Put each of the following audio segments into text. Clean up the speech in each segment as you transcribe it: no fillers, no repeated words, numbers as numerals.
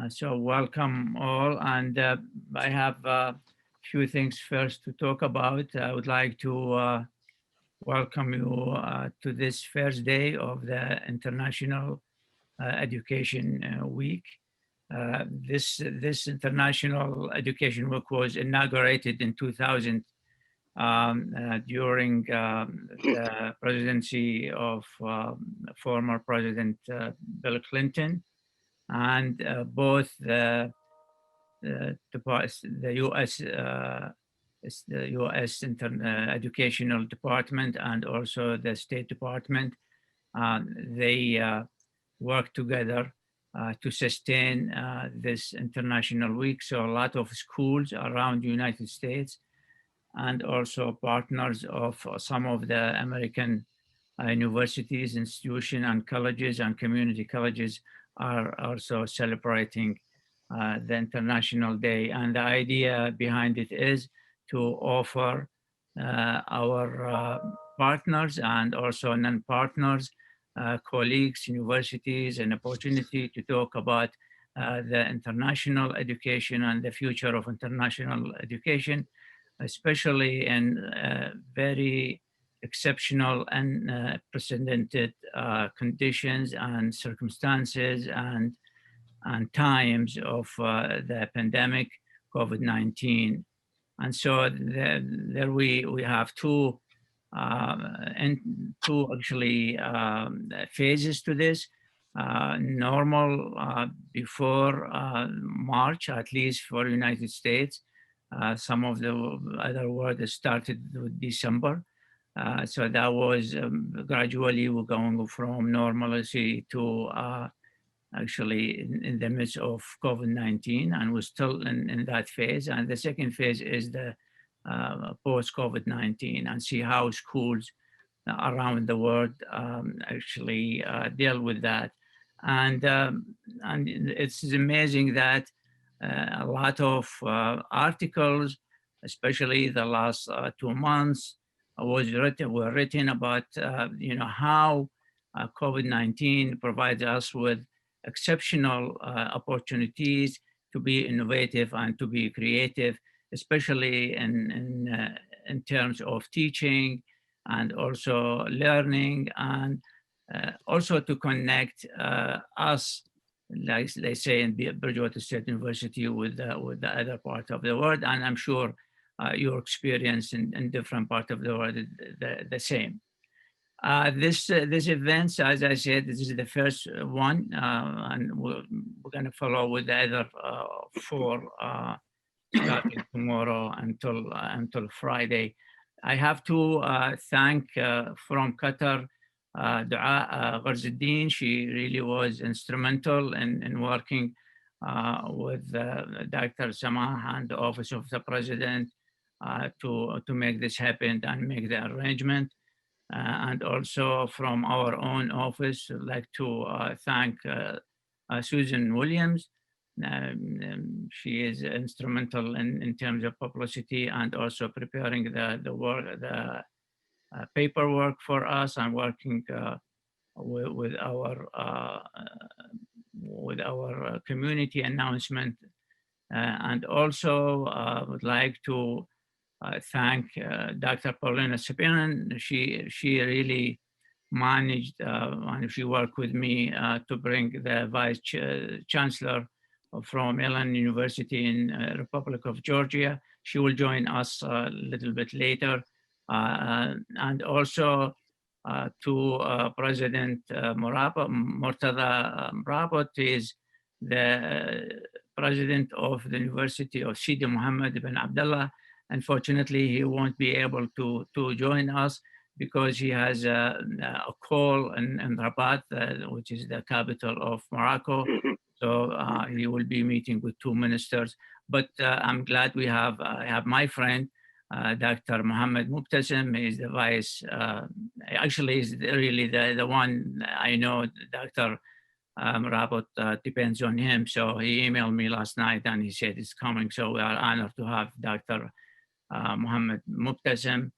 So welcome all, and I have a few things first to talk about. I would like to welcome you to this first day of the International Education Week. This International Education Week was inaugurated in 2000 during the presidency of former President Bill Clinton, and both the U.S. The U.S. Educational Department and also the State Department. They work together to sustain this international week. So a lot of schools around the United States and also partners of some of the American universities, institutions, and colleges and community colleges are also celebrating the International Day. And the idea behind it is to offer our partners and also non-partners, colleagues, universities, an opportunity to talk about the international education and the future of international education, especially in very exceptional and unprecedented conditions and circumstances and times of the pandemic, COVID-19. And so there we have two actually phases to this. Normal before March, at least for United States. Some of the other words started with December. So that was gradually we're going from normalcy to actually in the midst of COVID-19, and we're still in that phase. And the second phase is the post-COVID-19, and see how schools around the world actually deal with that. And it's amazing that a lot of articles, especially the last 2 months, were written about how COVID-19 provides us with exceptional opportunities to be innovative and to be creative, especially in terms of teaching and also learning, and also to connect us, like they say in Bridgewater State University, with the other part of the world. And I'm sure your experience in different parts of the world is the same. This event, as I said, this is the first one, and we're going to follow with the other four starting tomorrow until Friday. I have to thank from Qatar Dua Gharzuddin. She really was instrumental in working with Dr. Samah and the Office of the President to make this happen and make the arrangement. And also from our own office, I'd like to thank Susan Williams. She is instrumental in terms of publicity and also preparing the paperwork for us, and working with our community announcement. And also would like to thank Dr. Paulina Sepian. She really managed, and she worked with me to bring the Vice Chancellor from Elon University in Republic of Georgia. She will join us a little bit later. And also to President Murtada Mrabot, is the president of the University of Sidi Mohammed ibn Abdullah. Unfortunately, he won't be able to join us because he has a call in Rabat, which is the capital of Morocco. So he will be meeting with two ministers. But I'm glad we have I have my friend, Dr. Mohammed Mubtasim. Is the vice, actually is really the one I know. Dr. Rabot depends on him. So he emailed me last night and he said it's coming. So we are honored to have Dr. Mohammed Mubtasim.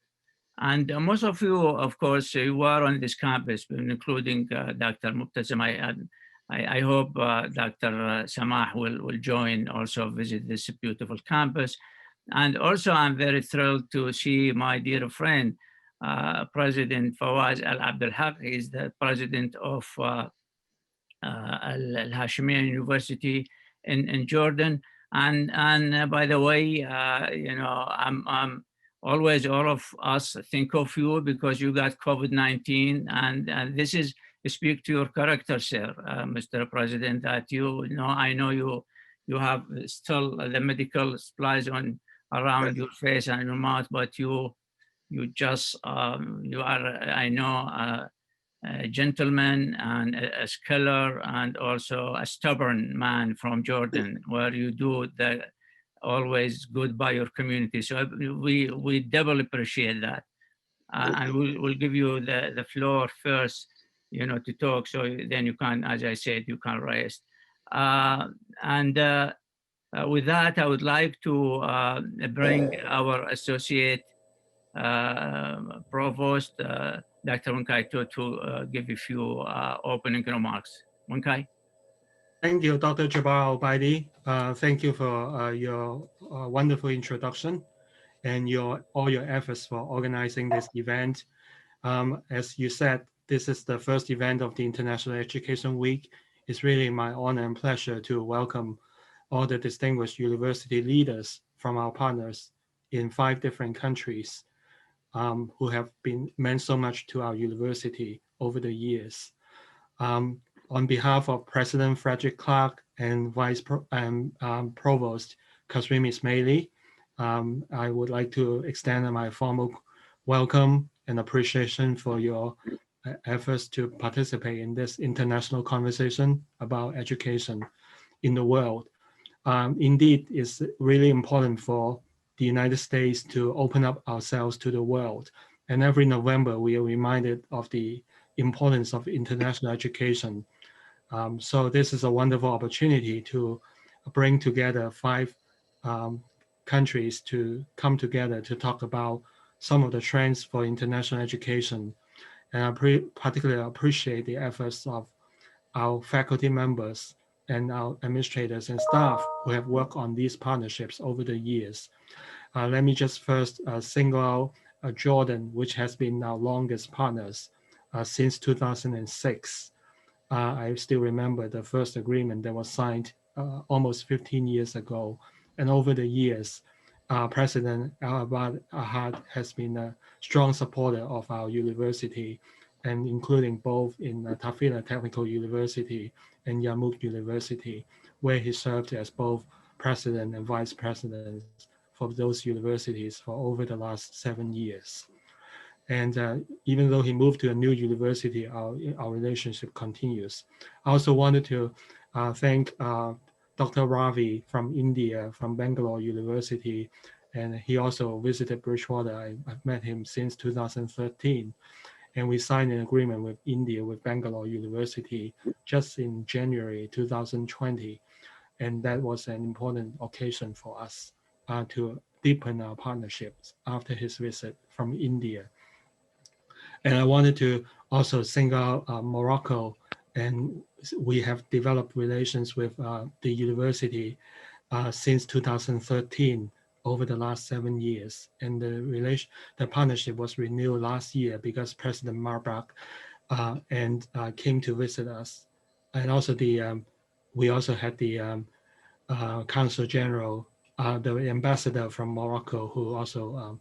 And most of you, of course, you are on this campus, including Dr. Mubtasim. I hope Dr. Samah will join, also visit this beautiful campus. And also, I'm very thrilled to see my dear friend, President Fawaz Al Abdul Haq. He's the president of Al Hashemiya University in Jordan. And by the way, I'm always, all of us think of you because you got COVID-19, and this is speak to your character, sir, Mr. President. That I know you have still the medical supplies on around your face and your mouth, but you just you are, I know. A gentleman and a scholar and also a stubborn man from Jordan, where you do the always good by your community. So we doubly appreciate that. And we'll give you the floor first, to talk. So then you can, as I said, you can rest. And with that, I would like to bring our associate provost, Dr. Wankai, to give a few opening remarks. Wankai? Thank you, Dr. Jabbar Al-Baidi. Thank you for your wonderful introduction and all your efforts for organizing this event. As you said, this is the first event of the International Education Week. It's really my honor and pleasure to welcome all the distinguished university leaders from our partners in 5 different countries who have meant so much to our university over the years. On behalf of President Frederick Clark and Provost Kasrim Ismaili, I would like to extend my formal welcome and appreciation for your efforts to participate in this international conversation about education in the world. Indeed, it's really important for the United States to open up ourselves to the world. And every November, we are reminded of the importance of international education. So this is a wonderful opportunity to bring together 5 countries to come together to talk about some of the trends for international education. And I particularly appreciate the efforts of our faculty members and our administrators and staff who have worked on these partnerships over the years. Let me just first single out Jordan, which has been our longest partners since 2006. I still remember the first agreement that was signed almost 15 years ago. And over the years, President Al-Abad Ahad has been a strong supporter of our university, and including both in Tafila Technical University and Yarmouk University, where he served as both president and vice president for those universities for over the last 7 years. And even though he moved to a new university, our relationship continues. I also wanted to thank Dr. Ravi from India, from Bangalore University, and he also visited Bridgewater. I've met him since 2013, and we signed an agreement with India, with Bangalore University, just in January 2020, and that was an important occasion for us to deepen our partnerships after his visit from India. And I wanted to also single out Morocco, and we have developed relations with the university since 2013 over the last 7 years. And the partnership was renewed last year because President Marbach came to visit us. And also we also had the Consul General, the ambassador from Morocco, who also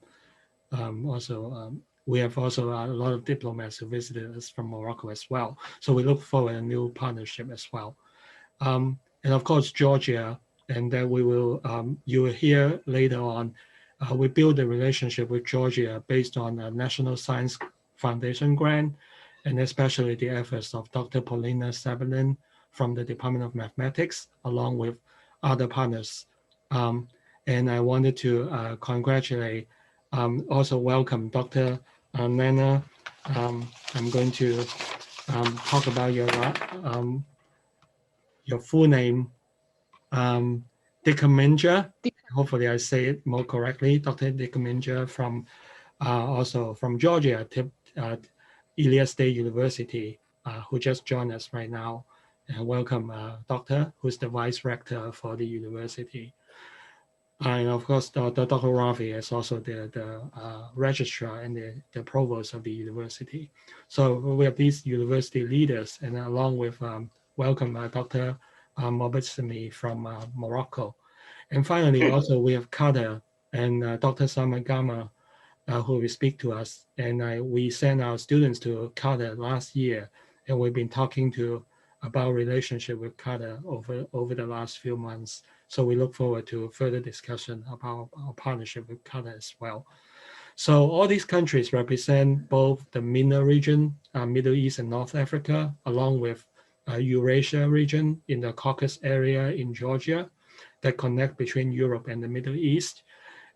we have also a lot of diplomats who visited us from Morocco as well. So we look forward to a new partnership as well. And of course, Georgia, and then we will, you will hear later on, we build a relationship with Georgia based on a National Science Foundation grant, and especially the efforts of Dr. Paulina Sabelin from the Department of Mathematics, along with other partners. And I wanted to congratulate, also welcome Dr. Nana. I'm going to talk about your full name, Dikaminja. Hopefully I say it more correctly. Dr. Dikaminja from also from Georgia, Ilias State University, who just joined us right now. welcome Doctor, who's the Vice Rector for the university. And of course, Dr. Rafi is also the registrar and the provost of the university. So we have these university leaders, and along with welcome Dr. Mobitsimi from Morocco. And finally, also we have Kader and Dr. Samagama, who will speak to us. And we sent our students to Kader last year, and we've been talking about relationship with Kader over the last few months. So we look forward to further discussion about our partnership with Qatar as well. So all these countries represent both the MENA region, Middle East and North Africa, along with Eurasia region in the Caucasus area in Georgia that connect between Europe and the Middle East,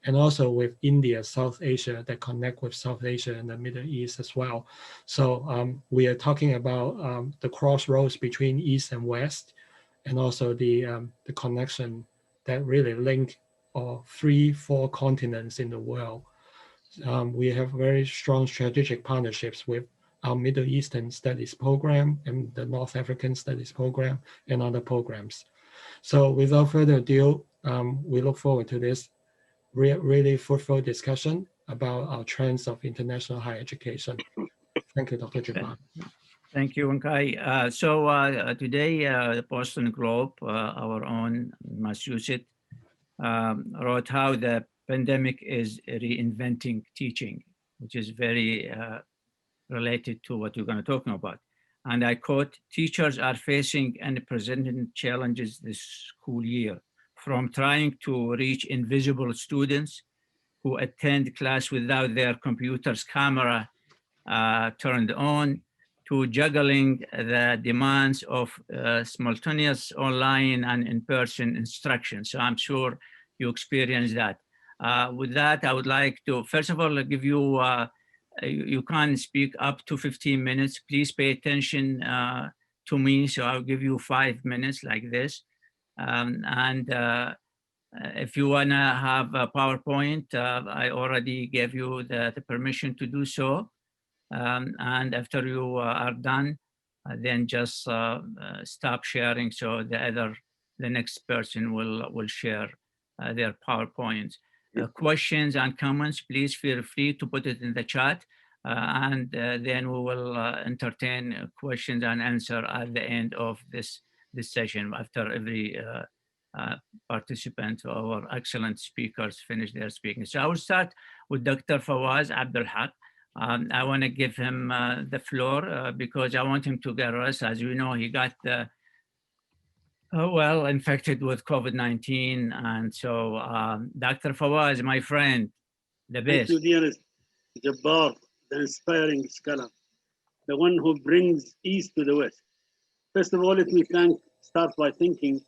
and also with India, South Asia that connect with South Asia and the Middle East as well. So we are talking about the crossroads between East and West, and also the connection that really link 3-4 continents in the world. We have very strong strategic partnerships with our Middle Eastern Studies program and the North African Studies program and other programs. So without further ado, we look forward to this really fruitful discussion about our trends of international higher education. Thank you, Dr. Jabbar. Thank you, Wankai. Today, the Boston Globe, our own Massachusetts, wrote how the pandemic is reinventing teaching, which is very related to what we're going to talk about. And I quote, "Teachers are facing unprecedented challenges this school year, from trying to reach invisible students who attend class without their computer's camera turned on, to juggling the demands of simultaneous online and in-person instruction." So I'm sure you experienced that. With that, I would like to, first of all, give you, you can speak up to 15 minutes. Please pay attention to me. So I'll give you 5 minutes like this. If you want to have a PowerPoint, I already gave you the permission to do so. And after you are done, then just stop sharing so the next person will share their PowerPoints. Questions and comments, please feel free to put it in the chat, and then we will entertain questions and answer at the end of this session after every participant or our excellent speakers finish their speaking. So I will start with Dr. Fawaz Abdul Haq. I want to give him the floor because I want him to get us. As you know, he got infected with COVID-19. And so Dr. Fawaz, my friend, the best. Thank you, dearest Jabbar, the inspiring scholar, the one who brings East to the West. First of all, let me start by thanking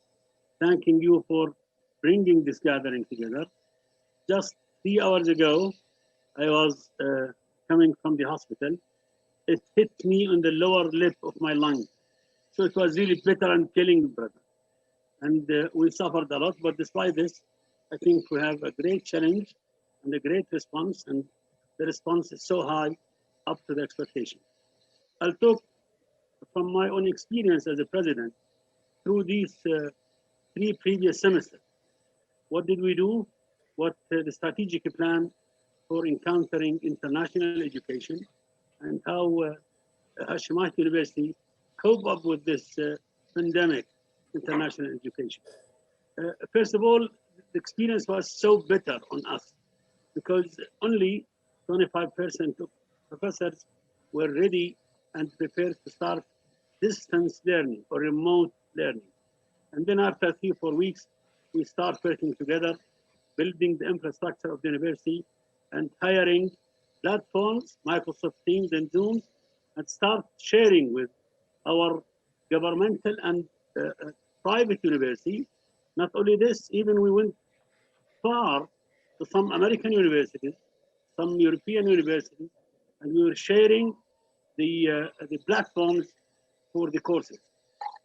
you for bringing this gathering together. Just 3 hours ago, I was coming from the hospital. It hit me on the lower lip of my lung. So it was really bitter and killing, brother. And we suffered a lot, but despite this, I think we have a great challenge and a great response, and the response is so high, up to the expectation. I'll talk from my own experience as a president through these 3 previous semesters. What did we do? What the strategic plan for encountering international education, and how Hashemite University cope up with this pandemic international education. First of all, the experience was so bitter on us because only 25% of professors were ready and prepared to start distance learning or remote learning. And then after 3-4 weeks, we start working together, building the infrastructure of the university and hiring platforms, Microsoft Teams and Zoom, and start sharing with our governmental and private universities. Not only this, even we went far to some American universities, some European universities, and we were sharing the platforms for the courses.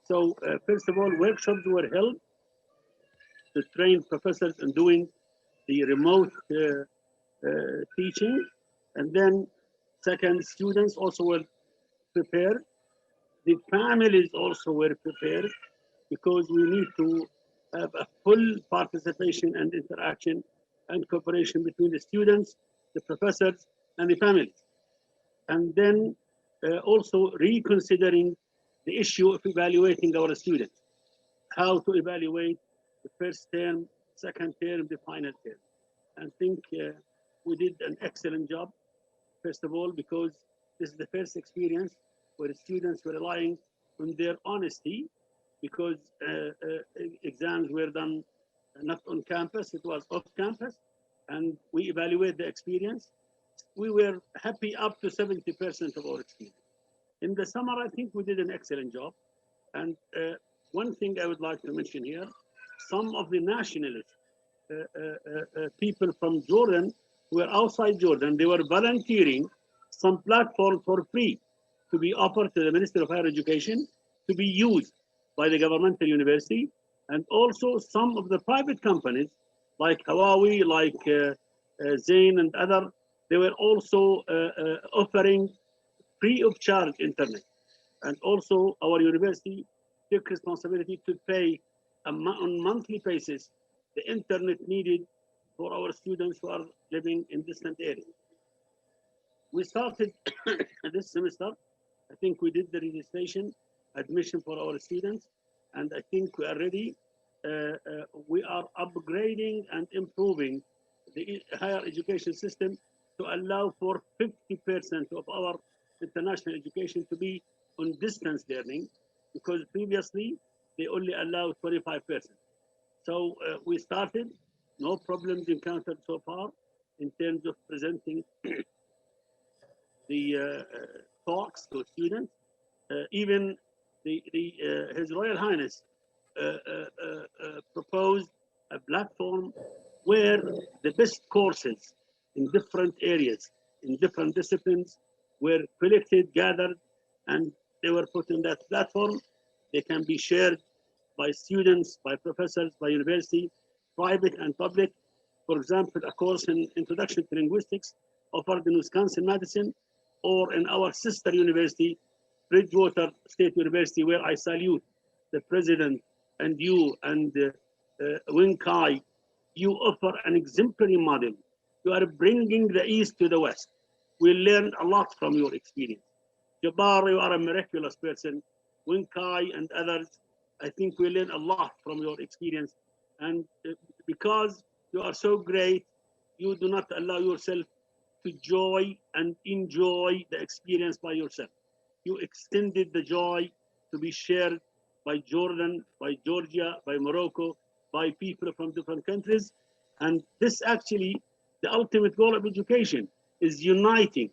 So first of all, workshops were held to train professors in doing the remote teaching. And then second, students also were prepared. The families also were prepared because we need to have a full participation and interaction and cooperation between the students, the professors, and the families. And then also reconsidering the issue of evaluating our students, how to evaluate the first term, second term, the final term. I think we did an excellent job, first of all, because this is the first experience where students were relying on their honesty, because exams were done not on campus, it was off campus, and we evaluate the experience. We were happy up to 70% of our experience. In the summer, I think we did an excellent job. And one thing I would like to mention here, some of the nationalists, people from Jordan who were outside Jordan, they were volunteering some platform for free to be offered to the Ministry of Higher Education to be used by the governmental university, and also some of the private companies like Huawei, like Zain and other, they were also offering free of charge internet. And also our university took responsibility to pay on monthly basis the internet needed for our students who are living in distant areas. We started this semester. I think we did the registration, admission for our students, and I think we are ready. We are upgrading and improving the higher education system to allow for 50% of our international education to be on distance learning, because previously they only allowed 25%. So we started, no problems encountered so far in terms of presenting the talks to students. Even His Royal Highness proposed a platform where the best courses in different areas, in different disciplines, were collected, gathered, and they were put in that platform. They can be shared by students, by professors, by university, private and public. For example, a course in Introduction to Linguistics offered in Wisconsin-Madison, or in our sister university, Bridgewater State University, where I salute the president and you and Wing Kai. You offer an exemplary model. You are bringing the East to the West. We learned a lot from your experience. Jabbar, you are a miraculous person. Wing Kai and others, I think we learned a lot from your experience. And because you are so great, you do not allow yourself to joy and enjoy the experience by yourself. You extended the joy to be shared by Jordan, by Georgia, by Morocco, by people from different countries. And this actually, the ultimate goal of education is uniting.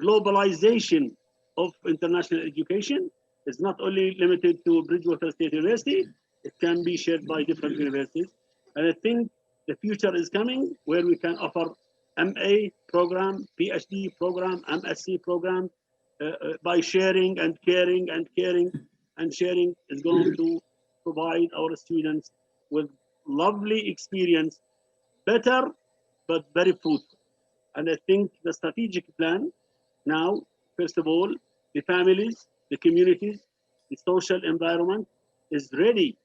Globalization of international education is not only limited to Bridgewater State University, it can be shared by different universities. And I think the future is coming where we can offer MA program, PhD program, MSc program, by sharing and caring and caring and sharing is going to provide our students with lovely experience, better, but very fruitful. And I think the strategic plan now, first of all, the families, the communities, the social environment is ready,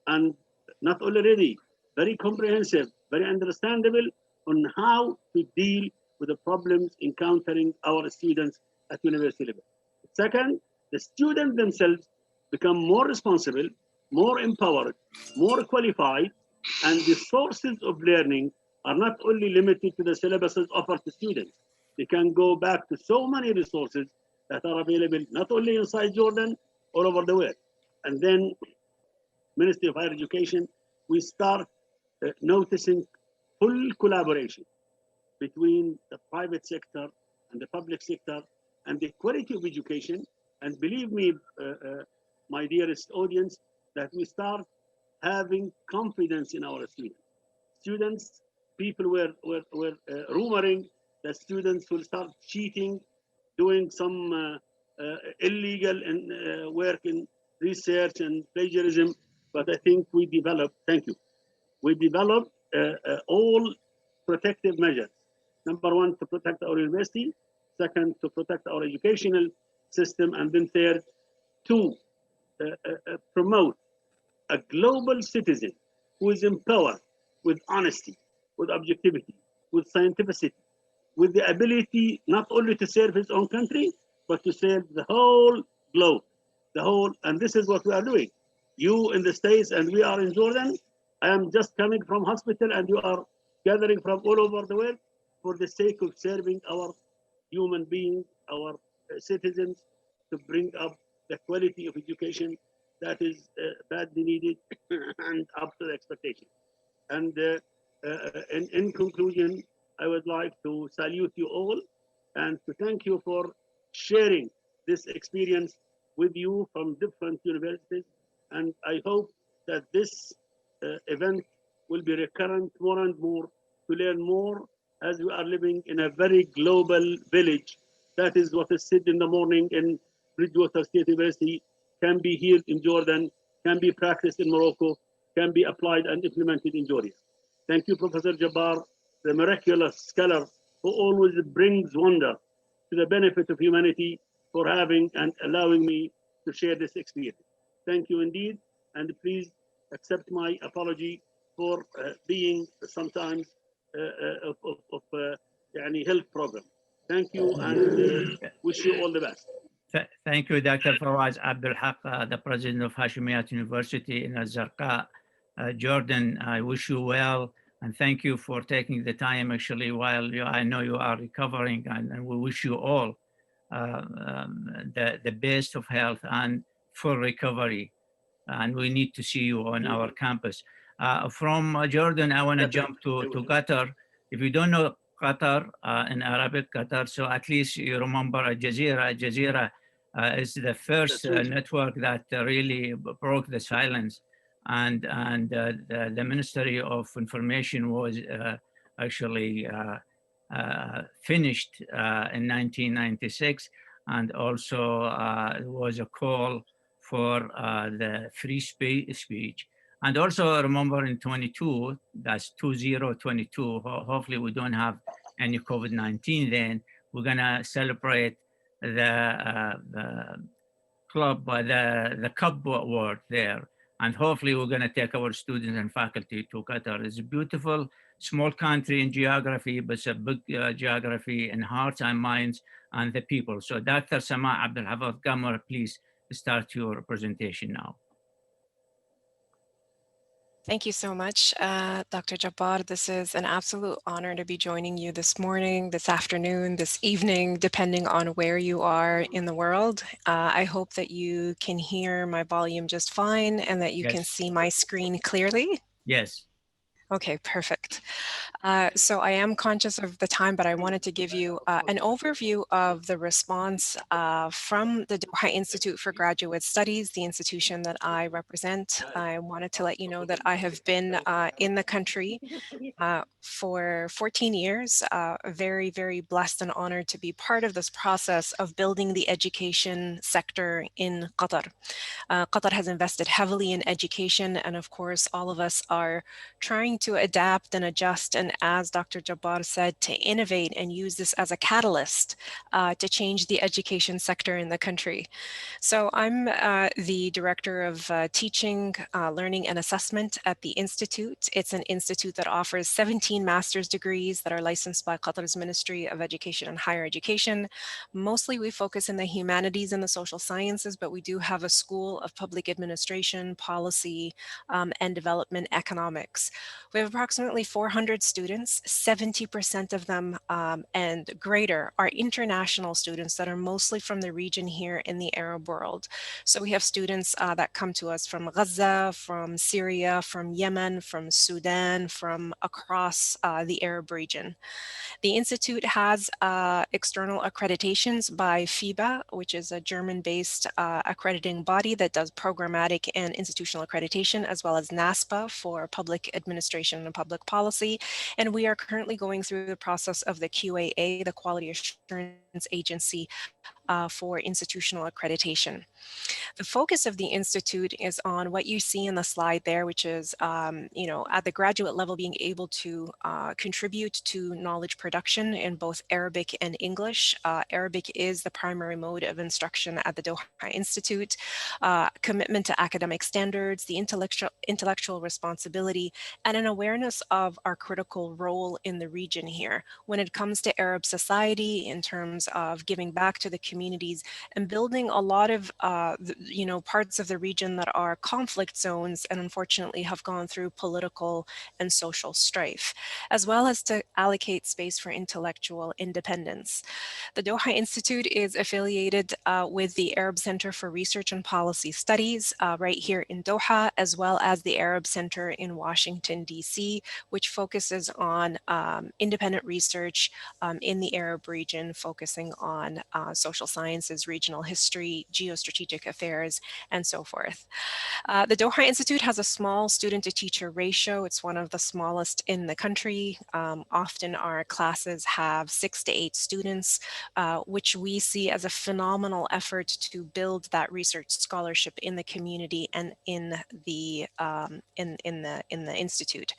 and not only ready, very comprehensive, very understandable on how to deal with the problems encountering our students at university level. Second, the students themselves become more responsible, more empowered, more qualified, and the sources of learning are not only limited to the syllabuses offered to students. They can go back to so many resources that are available not only inside Jordan, all over the world. And then Ministry of Higher Education, we start noticing full collaboration between the private sector and the public sector and the quality of education. And believe me, my dearest audience, that we start having confidence in our students. Students, people were rumoring that students will start cheating, doing some illegal work in research and plagiarism. But I think we developed, thank you, we developed all protective measures. Number one, to protect our university. Second, to protect our educational system. And then third, to promote a global citizen who is empowered with honesty, with objectivity, with scientificity, with the ability not only to serve his own country, but to serve the whole globe, and this is what we are doing. You in the States and we are in Jordan. I am just coming from hospital and you are gathering from all over the world for the sake of serving our human beings, our citizens, to bring up the quality of education that is badly needed and up to the expectation. And in conclusion, I would like to salute you all and to thank you for sharing this experience with you from different universities. And I hope that this event will be recurrent more and more to learn more, as we are living in a very global village. That is what is said in the morning in Bridgewater State University can be healed in Jordan, can be practiced in Morocco, can be applied and implemented in Jordan. Thank you, Professor Jabbar, the miraculous scholar who always brings wonder to the benefit of humanity, for having and allowing me to share this experience. Thank you indeed, and please accept my apology for being sometimes of health program. Thank you, and wish you all the best. Thank you, Dr. Fawaz Abdul Haq, the president of Hashemiyat University in Al-Zarqa, Jordan. I wish you well, and thank you for taking the time actually while I know you are recovering, and we wish you all the best of health and full recovery. And we need to see you on our campus. From Jordan, I want to jump to Qatar. If you don't know Qatar in Arabic, Qatar, so at least you remember Al Jazeera. Al Jazeera is the first network that really broke the silence. And the Ministry of Information was actually finished in 1996. And also it was a call for the free speech. And also remember in 22, that's 2022, hopefully we don't have any COVID-19 then, we're gonna celebrate the club, the Cup Award there. And hopefully we're gonna take our students and faculty to Qatar. It's a beautiful, small country in geography, but it's a big geography in hearts and minds and the people. So Dr. Sama Abdul Hafid Qamar, please start your presentation now. Thank you so much, Dr. Jabbar. This is an absolute honor to be joining you this morning, this afternoon, this evening, depending on where you are in the world. I hope that you can hear my volume just fine and that you can see my screen clearly. Yes. Okay, perfect. So I am conscious of the time, but I wanted to give you an overview of the response from the Doha Institute for Graduate Studies, the institution that I represent. I wanted to let you know that I have been in the country for 14 years, very, very blessed and honored to be part of this process of building the education sector in Qatar. Qatar has invested heavily in education, and of course, all of us are trying to adapt and adjust, and as Dr. Jabbar said, to innovate and use this as a catalyst to change the education sector in the country. So I'm the Director of Teaching, Learning and Assessment at the Institute. It's an institute that offers 17 master's degrees that are licensed by Qatar's Ministry of Education and Higher Education. Mostly we focus in the humanities and the social sciences, but we do have a school of public administration, policy, and development economics. We have approximately 400 students, 70% of them and greater are international students that are mostly from the region here in the Arab world. So we have students that come to us from Gaza, from Syria, from Yemen, from Sudan, from across the Arab region. The Institute has external accreditations by FIBA, which is a German-based accrediting body that does programmatic and institutional accreditation, as well as NASPA for public administration and public policy. And we are currently going through the process of the QAA, the Quality Assurance Agency for institutional accreditation. The focus of the Institute is on what you see in the slide there, which is, at the graduate level, being able to contribute to knowledge production in both Arabic and English. Arabic is the primary mode of instruction at the Doha Institute. Commitment to academic standards, the intellectual responsibility, and an awareness of our critical role in the region here when it comes to Arab society in terms of giving back to the communities and building a lot of parts of the region that are conflict zones and unfortunately have gone through political and social strife, as well as to allocate space for intellectual independence. The Doha Institute is affiliated with the Arab Center for Research and Policy Studies right here in Doha, as well as the Arab Center in Washington, D.C., which focuses on independent research in the Arab region, focusing on social sciences, regional history, geostrategic affairs, and so forth. The Doha Institute has a small student-to-teacher ratio. It's one of the smallest in the country. Often our classes have 6 to 8 students, which we see as a phenomenal effort to build that research scholarship in the community and in the institute.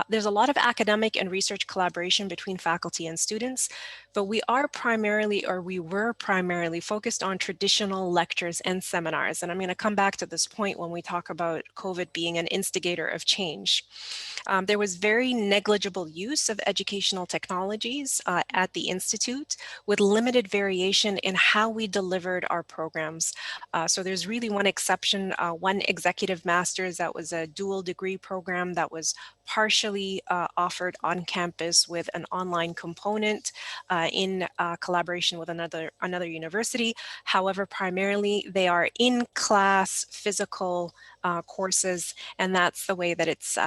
There's a lot of academic and research collaboration between faculty and students, but we were primarily focused on traditional lectures and seminars. And I'm going to come back to this point when we talk about COVID being an instigator of change. There was very negligible use of educational technologies at the Institute, with limited variation in how we delivered our programs. So there's really one exception, one executive master's that was a dual degree program that was partially offered on campus with an online component in collaboration with another university. However, primarily they are in-class physical courses, and that's the way that it's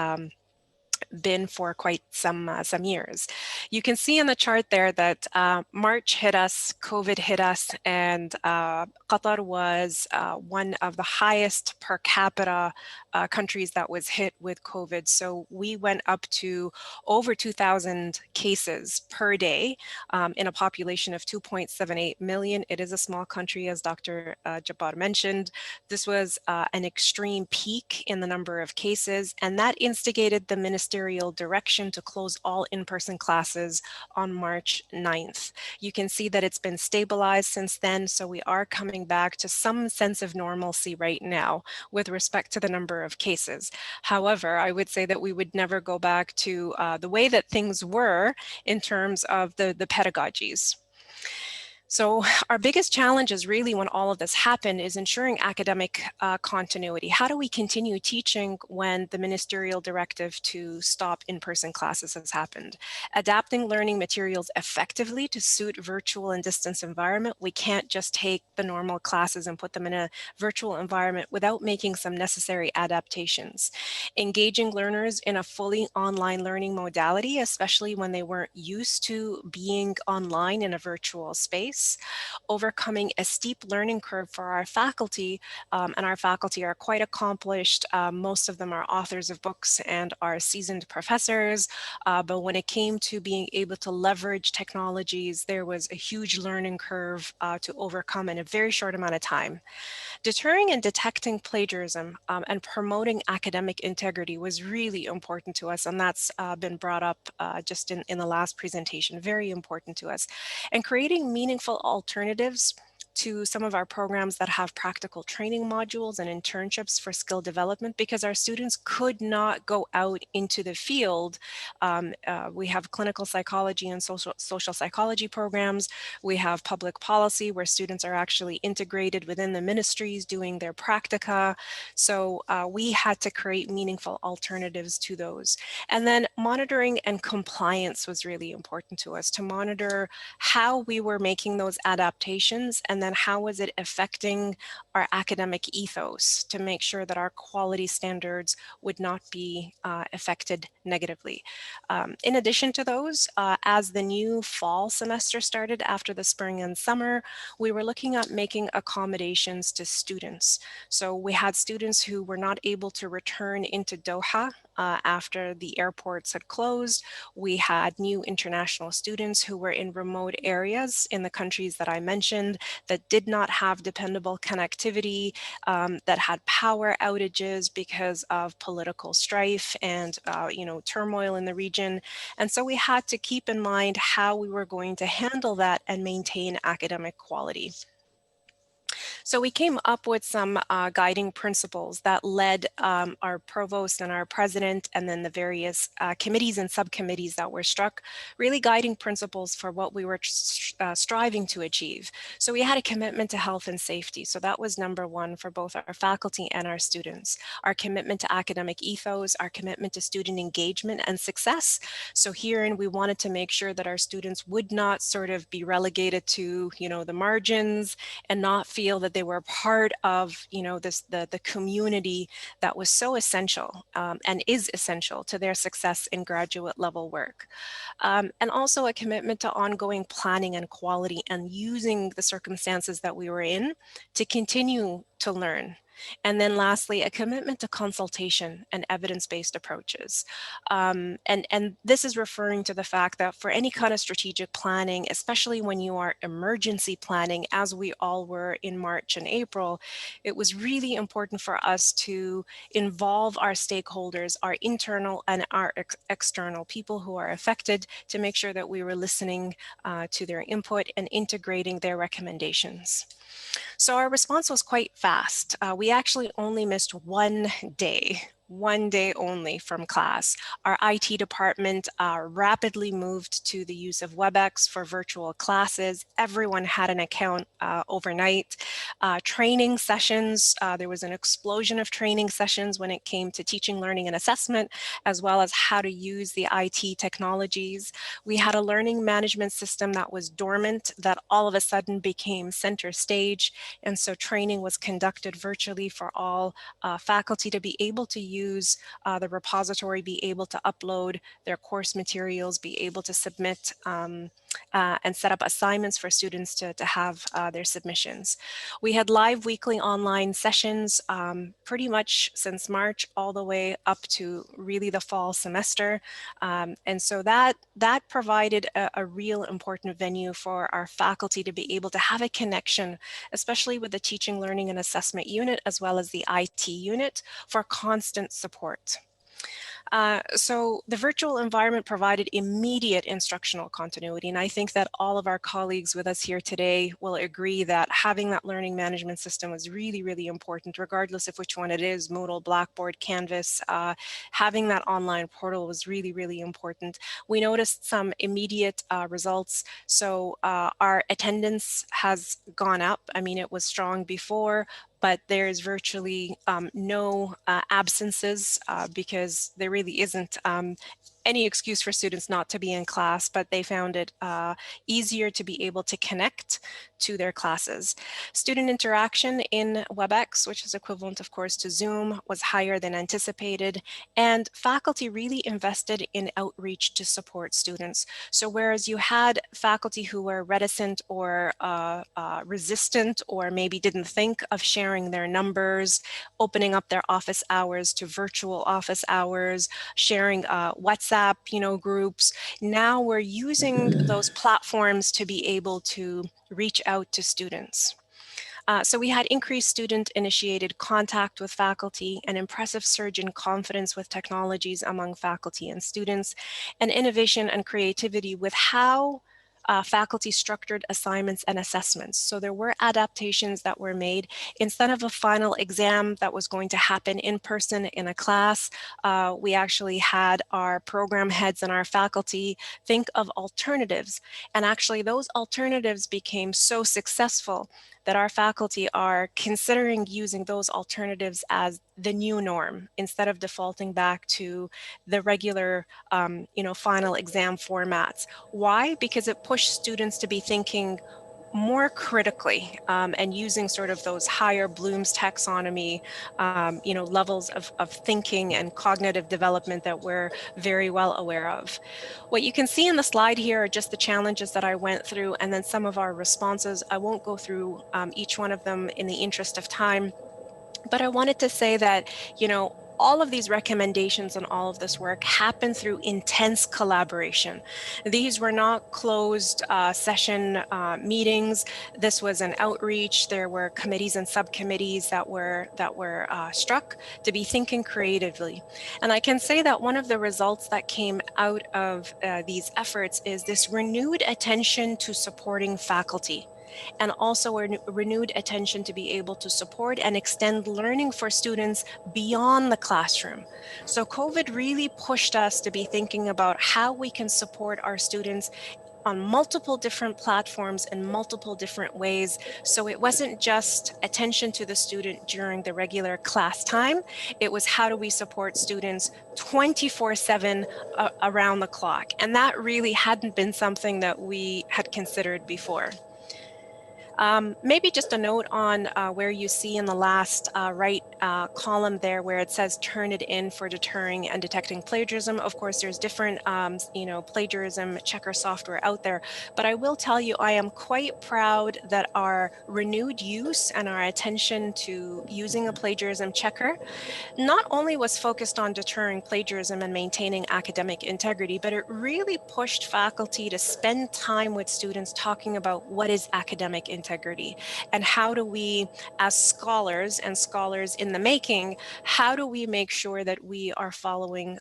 been for quite some years. You can see in the chart there that March hit us, COVID hit us, and Qatar was one of the highest per capita countries that was hit with COVID. So we went up to over 2,000 cases per day in a population of 2.78 million. It is a small country, as Dr. Jabbar mentioned. This was an extreme peak in the number of cases, and that instigated the ministerial direction to close all in-person classes on March 9th. You can see that it's been stabilized since then, so we are coming back to some sense of normalcy right now with respect to the number of cases. However, I would say that we would never go back to the way that things were in terms of the pedagogies. So our biggest challenge is really when all of this happened is ensuring academic continuity. How do we continue teaching when the ministerial directive to stop in-person classes has happened? Adapting learning materials effectively to suit virtual and distance environment. We can't just take the normal classes and put them in a virtual environment without making some necessary adaptations. Engaging learners in a fully online learning modality, especially when they weren't used to being online in a virtual space. Overcoming a steep learning curve for our faculty, and our faculty are quite accomplished. Most of them are authors of books and are seasoned professors, but when it came to being able to leverage technologies, there was a huge learning curve to overcome in a very short amount of time. Deterring and detecting plagiarism and promoting academic integrity was really important to us, and that's been brought up just in the last presentation, very important to us. And creating meaningful alternatives to some of our programs that have practical training modules and internships for skill development, because our students could not go out into the field. We have clinical psychology and social psychology programs. We have public policy where students are actually integrated within the ministries doing their practica. So we had to create meaningful alternatives to those. And then monitoring and compliance was really important to us, to monitor how we were making those adaptations, and then how was it affecting our academic ethos to make sure that our quality standards would not be affected negatively. In addition to those, as the new fall semester started after the spring and summer, we were looking at making accommodations to students. So we had students who were not able to return into Doha after the airports had closed. We had new international students who were in remote areas in the countries that I mentioned that did not have dependable connectivity, that had power outages because of political strife and turmoil in the region. And so we had to keep in mind how we were going to handle that and maintain academic quality. So we came up with some guiding principles that led our provost and our president, and then the various committees and subcommittees that were struck, really guiding principles for what we were striving to achieve. So we had a commitment to health and safety. So that was number one for both our faculty and our students. Our commitment to academic ethos, our commitment to student engagement and success. So herein we wanted to make sure that our students would not sort of be relegated to, the margins and not feel that they were part of, the community that was so essential and is essential to their success in graduate level work. And also a commitment to ongoing planning and quality and using the circumstances that we were in to continue to learn. And then lastly, a commitment to consultation and evidence-based approaches. And this is referring to the fact that for any kind of strategic planning, especially when you are emergency planning, as we all were in March and April, it was really important for us to involve our stakeholders, our internal and our external people who are affected, to make sure that we were listening to their input and integrating their recommendations. So our response was quite fast. We actually only missed one day only from class. Our IT department rapidly moved to the use of WebEx for virtual classes. Everyone had an account overnight. Training sessions, there was an explosion of training sessions when it came to teaching, learning, and assessment, as well as how to use the IT technologies. We had a learning management system that was dormant that all of a sudden became center stage. And so training was conducted virtually for all faculty to be able to use the repository, be able to upload their course materials, be able to submit and set up assignments for students to have their submissions. We had live weekly online sessions pretty much since March all the way up to really the fall semester. And so that provided a real important venue for our faculty to be able to have a connection, especially with the teaching, learning, and assessment unit, as well as the IT unit, for constant support. So the virtual environment provided immediate instructional continuity. And I think that all of our colleagues with us here today will agree that having that learning management system was really, really important, regardless of which one it is, Moodle, Blackboard, Canvas. Having that online portal was really, really important. We noticed some immediate results. So our attendance has gone up. I mean, it was strong before, but there's virtually no absences because there really isn't any excuse for students not to be in class, but they found it easier to be able to connect to their classes. Student interaction in WebEx, which is equivalent, of course, to Zoom, was higher than anticipated, and faculty really invested in outreach to support students. So whereas you had faculty who were reticent or resistant, or maybe didn't think of sharing their numbers, opening up their office hours to virtual office hours, sharing WhatsApp, groups. Now we're using those platforms to be able to reach out to students. So we had increased student-initiated contact with faculty, an impressive surge in confidence with technologies among faculty and students, and innovation and creativity with how faculty structured assignments and assessments. So there were adaptations that were made. Instead of a final exam that was going to happen in person in a class, we actually had our program heads and our faculty think of alternatives. And actually those alternatives became so successful that our faculty are considering using those alternatives as the new norm instead of defaulting back to the regular, final exam formats. Why? Because it pushed students to be thinking more critically and using sort of those higher Bloom's taxonomy, levels of thinking and cognitive development that we're very well aware of. What you can see in the slide here are just the challenges that I went through and then some of our responses. I won't go through each one of them in the interest of time, but I wanted to say that, all of these recommendations and all of this work happened through intense collaboration. These were not closed session meetings. This was an outreach. There were committees and subcommittees that were struck to be thinking creatively. And I can say that one of the results that came out of these efforts is this renewed attention to supporting faculty, and also a renewed attention to be able to support and extend learning for students beyond the classroom. So COVID really pushed us to be thinking about how we can support our students on multiple different platforms in multiple different ways. So it wasn't just attention to the student during the regular class time. It was how do we support students 24/7 around the clock. And that really hadn't been something that we had considered before. Maybe just a note on where you see in the last right column there where it says turn it in for deterring and detecting plagiarism. Of course, there's different plagiarism checker software out there, but I will tell you I am quite proud that our renewed use and our attention to using a plagiarism checker not only was focused on deterring plagiarism and maintaining academic integrity, but it really pushed faculty to spend time with students talking about what is academic integrity and how do we, as scholars and scholars in the making, how do we make sure that we are following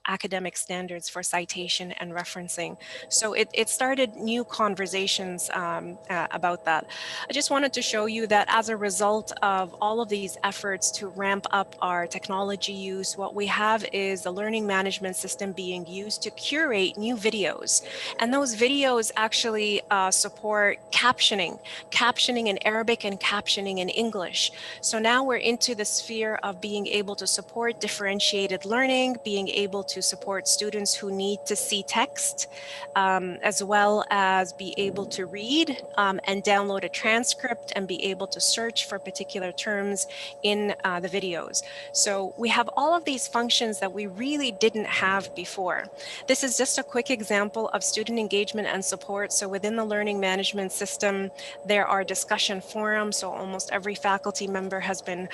academic standards for citation and referencing. So it started new conversations about that. I just wanted to show you that as a result of all of these efforts to ramp up our technology use, what we have is the learning management system being used to curate new videos. And those videos actually support captioning in Arabic and captioning in English. So now we're into the sphere of being able to support differentiated learning, being able to support students who need to see text, as well as be able to read and download a transcript and be able to search for particular terms in the videos. So we have all of these functions that we really didn't have before. This is just a quick example of student engagement and support. So within the learning management system, there are discussion forums. So almost every faculty member has been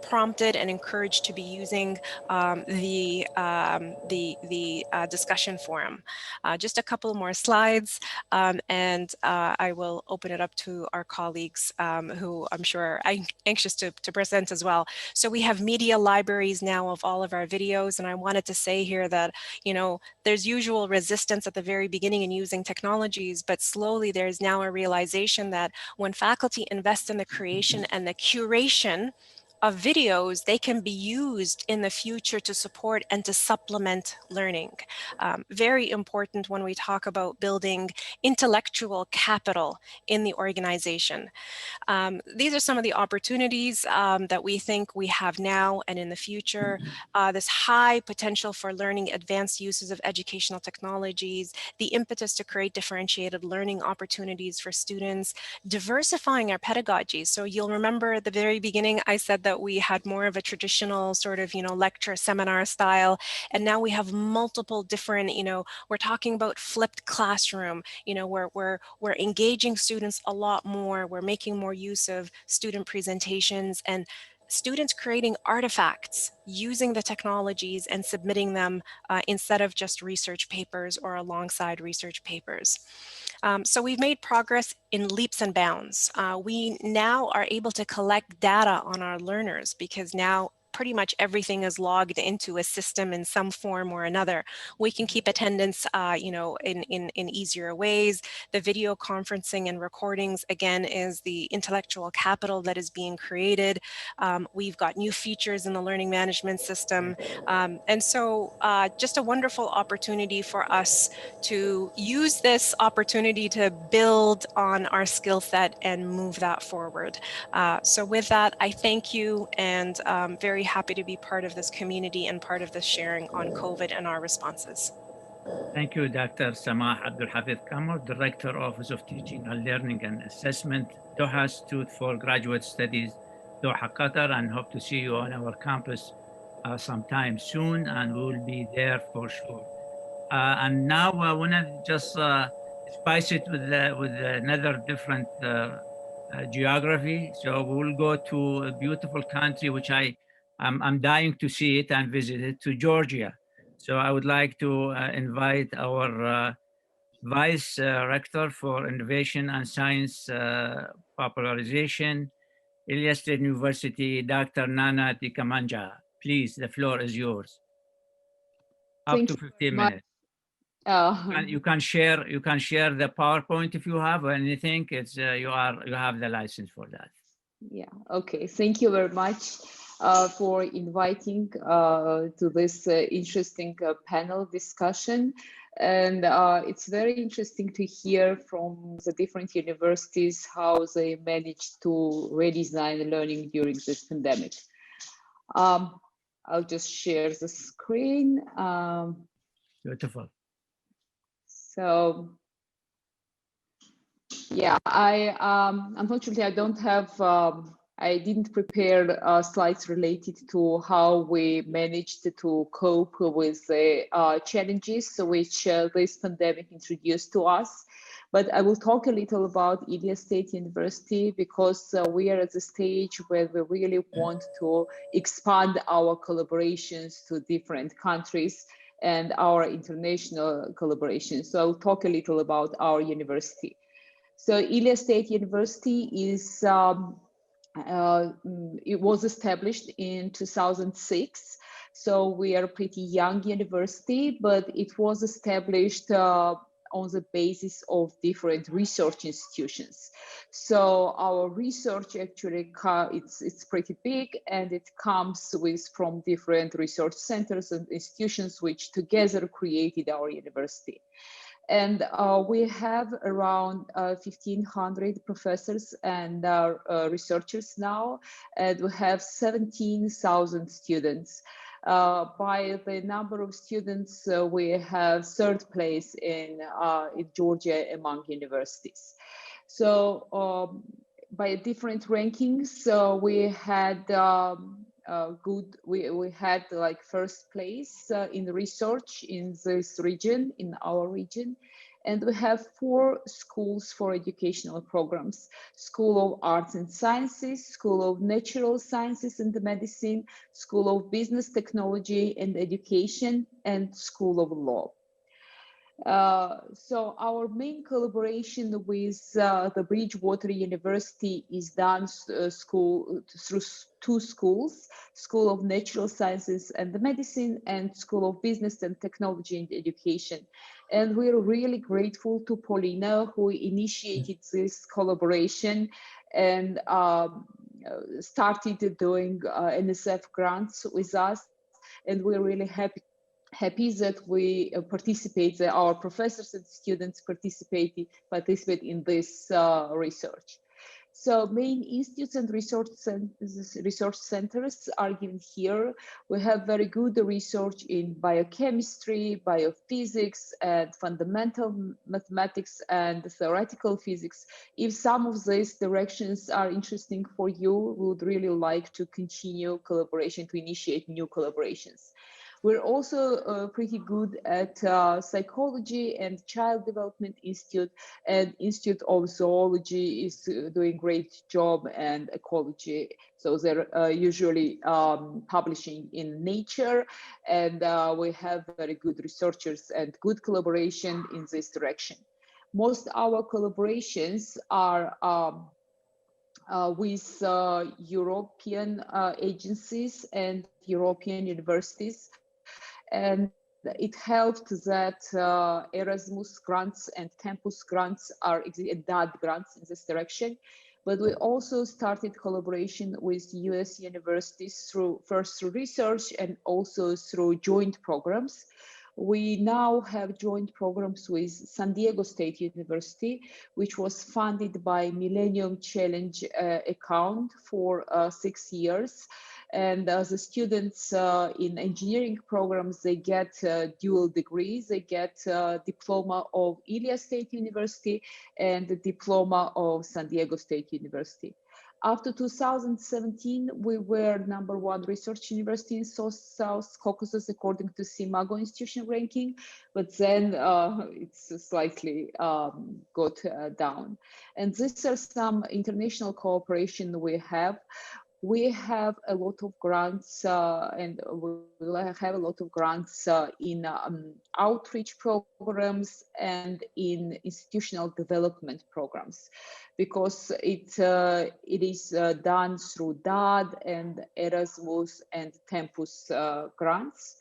prompted and encouraged to be using the discussion forum. Just a couple more slides, and I will open it up to our colleagues who I'm sure are anxious to present as well. So we have media libraries now of all of our videos, and I wanted to say here that, there's usual resistance at the very beginning in using technologies, but slowly there's now a realization that when faculty invest in the creation and the curation of videos, they can be used in the future to support and to supplement learning. Very important when we talk about building intellectual capital in the organization. These are some of the opportunities that we think we have now and in the future. This high potential for learning advanced uses of educational technologies, the impetus to create differentiated learning opportunities for students, diversifying our pedagogy. So you'll remember at the very beginning, I said that we had more of a traditional sort of, lecture seminar style. And now we have multiple different, we're talking about flipped classroom, we're engaging students a lot more. We're making more use of student presentations and students creating artifacts using the technologies and submitting them instead of just research papers or alongside research papers. So we've made progress in leaps and bounds. We now are able to collect data on our learners because now pretty much everything is logged into a system in some form or another. We can keep attendance, in easier ways. The video conferencing and recordings, again, is the intellectual capital that is being created. We've got new features in the learning management system. And so just a wonderful opportunity for us to use this opportunity to build on our skill set and move that forward. So with that, I thank you and very happy to be part of this community and part of this sharing on COVID and our responses. Thank you, Dr. Samah Abdul Hafid Kamar, Director, Office of Teaching and Learning and Assessment, Doha Institute for Graduate Studies, Doha, Qatar, and hope to see you on our campus sometime soon, and we will be there for sure. And now I want to just spice it with another different geography. So we will go to a beautiful country, which I I'm dying to see it and visit it, to Georgia. So I would like to invite our Vice Rector for Innovation and Science Popularization, Ilia State University, Dr. Nana Tikamanja. Please, the floor is yours. Up Thank to you 15 much. minutes. You can share the PowerPoint if you have or anything. It's you have the license for that. Yeah, okay. Thank you very much for inviting to this interesting panel discussion. And it's very interesting to hear from the different universities how they managed to redesign learning during this pandemic. I'll just share the screen. Beautiful. So, yeah, unfortunately I don't have. I didn't prepare slides related to how we managed to cope with the challenges which this pandemic introduced to us. But I will talk a little about Ilia State University because we are at the stage where we really want to expand our collaborations to different countries and our international collaborations. So I'll talk a little about our university. So Ilia State University is, it was established in 2006. So we are a pretty young university, but it was established on the basis of different research institutions. So our research actually, it's pretty big and it comes from different research centers and institutions which together created our university. And we have around 1,500 professors and researchers now, and we have 17,000 students. By the number of students, we have third place in Georgia among universities. So by different rankings, we had we had like first place in research in this region, in our region. And we have 4 schools for educational programs: School of Arts and Sciences, School of Natural Sciences and Medicine, School of Business Technology and Education, and School of Law. So our main collaboration with the Bridgewater University is done through 2 schools: School of Natural Sciences and Medicine and School of Business and Technology and Education. And we're really grateful to Paulina, who initiated this collaboration and started doing NSF grants with us. And we're really happy that we participate, that our professors and students participate in this research. So main institutes and research centers are given here. We have very good research in biochemistry, biophysics, and fundamental mathematics and theoretical physics. If some of these directions are interesting for you, we would really like to continue collaboration, to initiate new collaborations. We're also pretty good at psychology and child development institute, and Institute of Zoology is doing great job, and ecology. So they're usually publishing in Nature, and we have very good researchers and good collaboration in this direction. Most our collaborations are with European agencies and European universities. And it helped that Erasmus grants and campus grants and DAD grants in this direction. But we also started collaboration with US universities first through research and also through joint programs. We now have joint programs with San Diego State University, which was funded by Millennium Challenge account for 6 years. And the students in engineering programs, they get dual degrees. They get diploma of Ilia State University and the diploma of San Diego State University. After 2017, we were #1 research university in South Caucasus according to CIMAGO institution ranking, but then it's slightly got down. And these are some international cooperation we have. we have a lot of grants and we will have a lot of grants in outreach programs and in institutional development programs, because it is done through DAD and Erasmus and Tempus grants.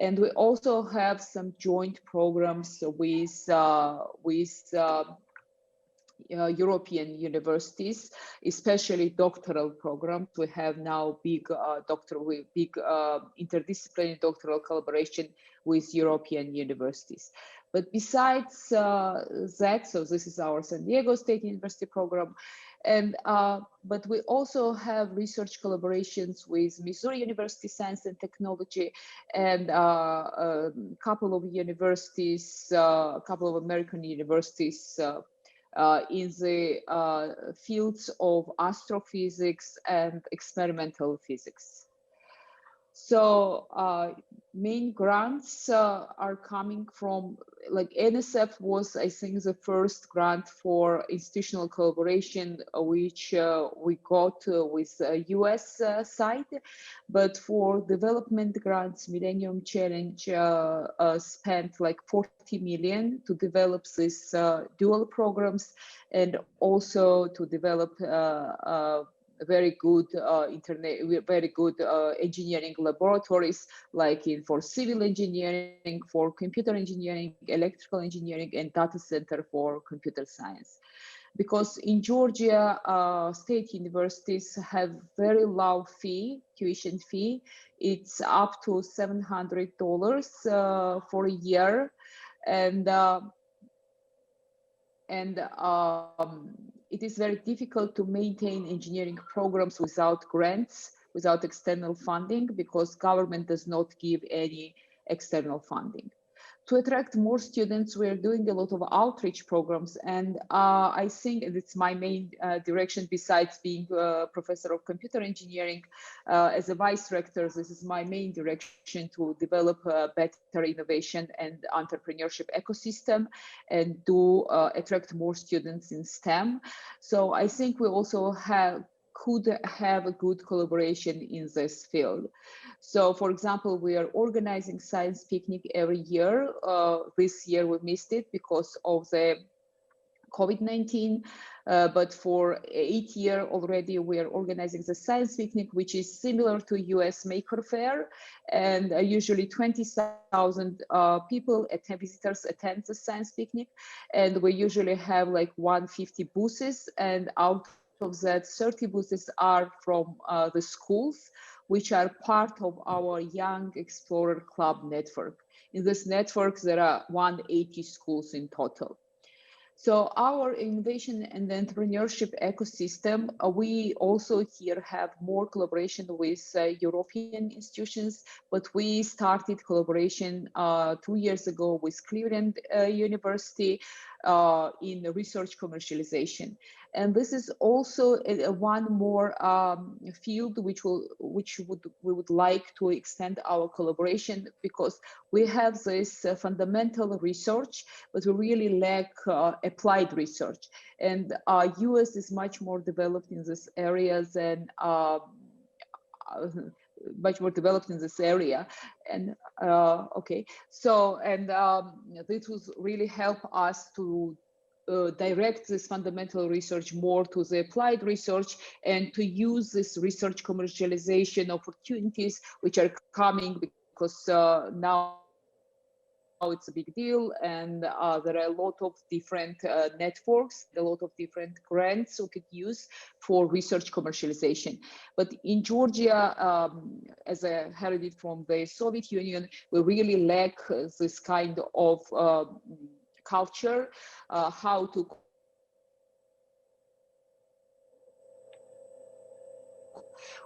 And we also have some joint programs with European universities, especially doctoral programs. We have now big interdisciplinary doctoral collaboration with European universities. But besides that, so this is our San Diego State University program, and but we also have research collaborations with Missouri University Science and Technology and a couple of universities, a couple of American universities in the fields of astrophysics and experimental physics. So main grants are coming from, like NSF was, I think, the first grant for institutional collaboration, which we got with a US side. But for development grants, Millennium Challenge spent like 40 million to develop these dual programs and also to develop very good engineering laboratories, like for civil engineering, for computer engineering, electrical engineering, and data center for computer science. Because in Georgia, state universities have very low tuition fee. It's up to $700 for a year, and it is very difficult to maintain engineering programs without grants, without external funding, because government does not give any external funding. To attract more students, we're doing a lot of outreach programs, and I think it's my main direction, besides being a professor of computer engineering. As a vice rector, this is my main direction, to develop better innovation and entrepreneurship ecosystem and to attract more students in STEM. So I think we also could have a good collaboration in this field. So, for example, we are organizing science picnic every year. This year we missed it because of the COVID-19, but for 8 years already we are organizing the science picnic, which is similar to US Maker Faire, and usually 20,000 people, visitors attend the science picnic, and we usually have like 150 booths, and out of that 30 booths are from the schools, which are part of our Young Explorer Club network. In this network, there are 180 schools in total. So our innovation and entrepreneurship ecosystem, we also here have more collaboration with European institutions, but we started collaboration 2 years ago with Cleveland University in research commercialization. And this is also one more field which we would like to extend our collaboration, because we have this fundamental research, but we really lack applied research. And US is much more developed in this area than much more developed in this area. And okay, so, and this will really help us to direct this fundamental research more to the applied research, and to use this research commercialization opportunities which are coming, because now it's a big deal, and there are a lot of different networks, a lot of different grants we could use for research commercialization. But in Georgia, as I heard it from the Soviet Union, we really lack this kind of culture, how to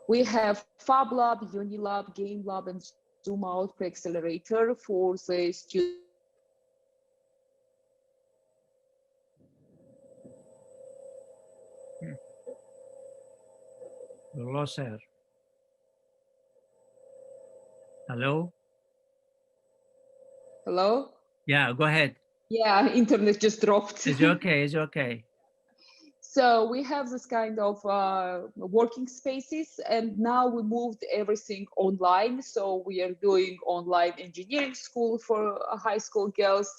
we have Fab Lab, Unilab, Game Lab, and Zoom Out Pre-Accelerator for the students. We lost her. Hello? Hello? Yeah, go ahead. Yeah, internet just dropped. It's okay, it's okay. So we have this kind of working spaces, and now we moved everything online. So we are doing online engineering school for high school girls.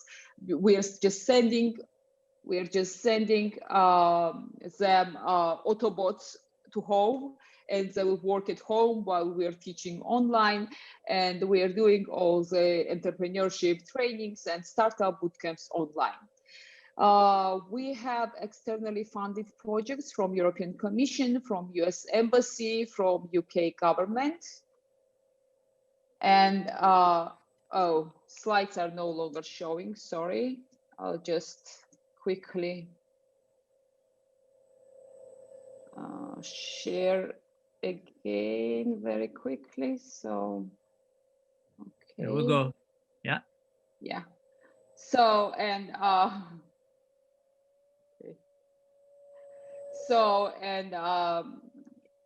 We are just sending them Autobots to home, and they will work at home while we are teaching online. And we are doing all the entrepreneurship trainings and startup bootcamps online. We have externally funded projects from European Commission, from US Embassy, from UK government. And oh, slides are no longer showing, sorry. I'll just quickly share again very quickly. So, okay. Here we go. Yeah. Yeah. So, and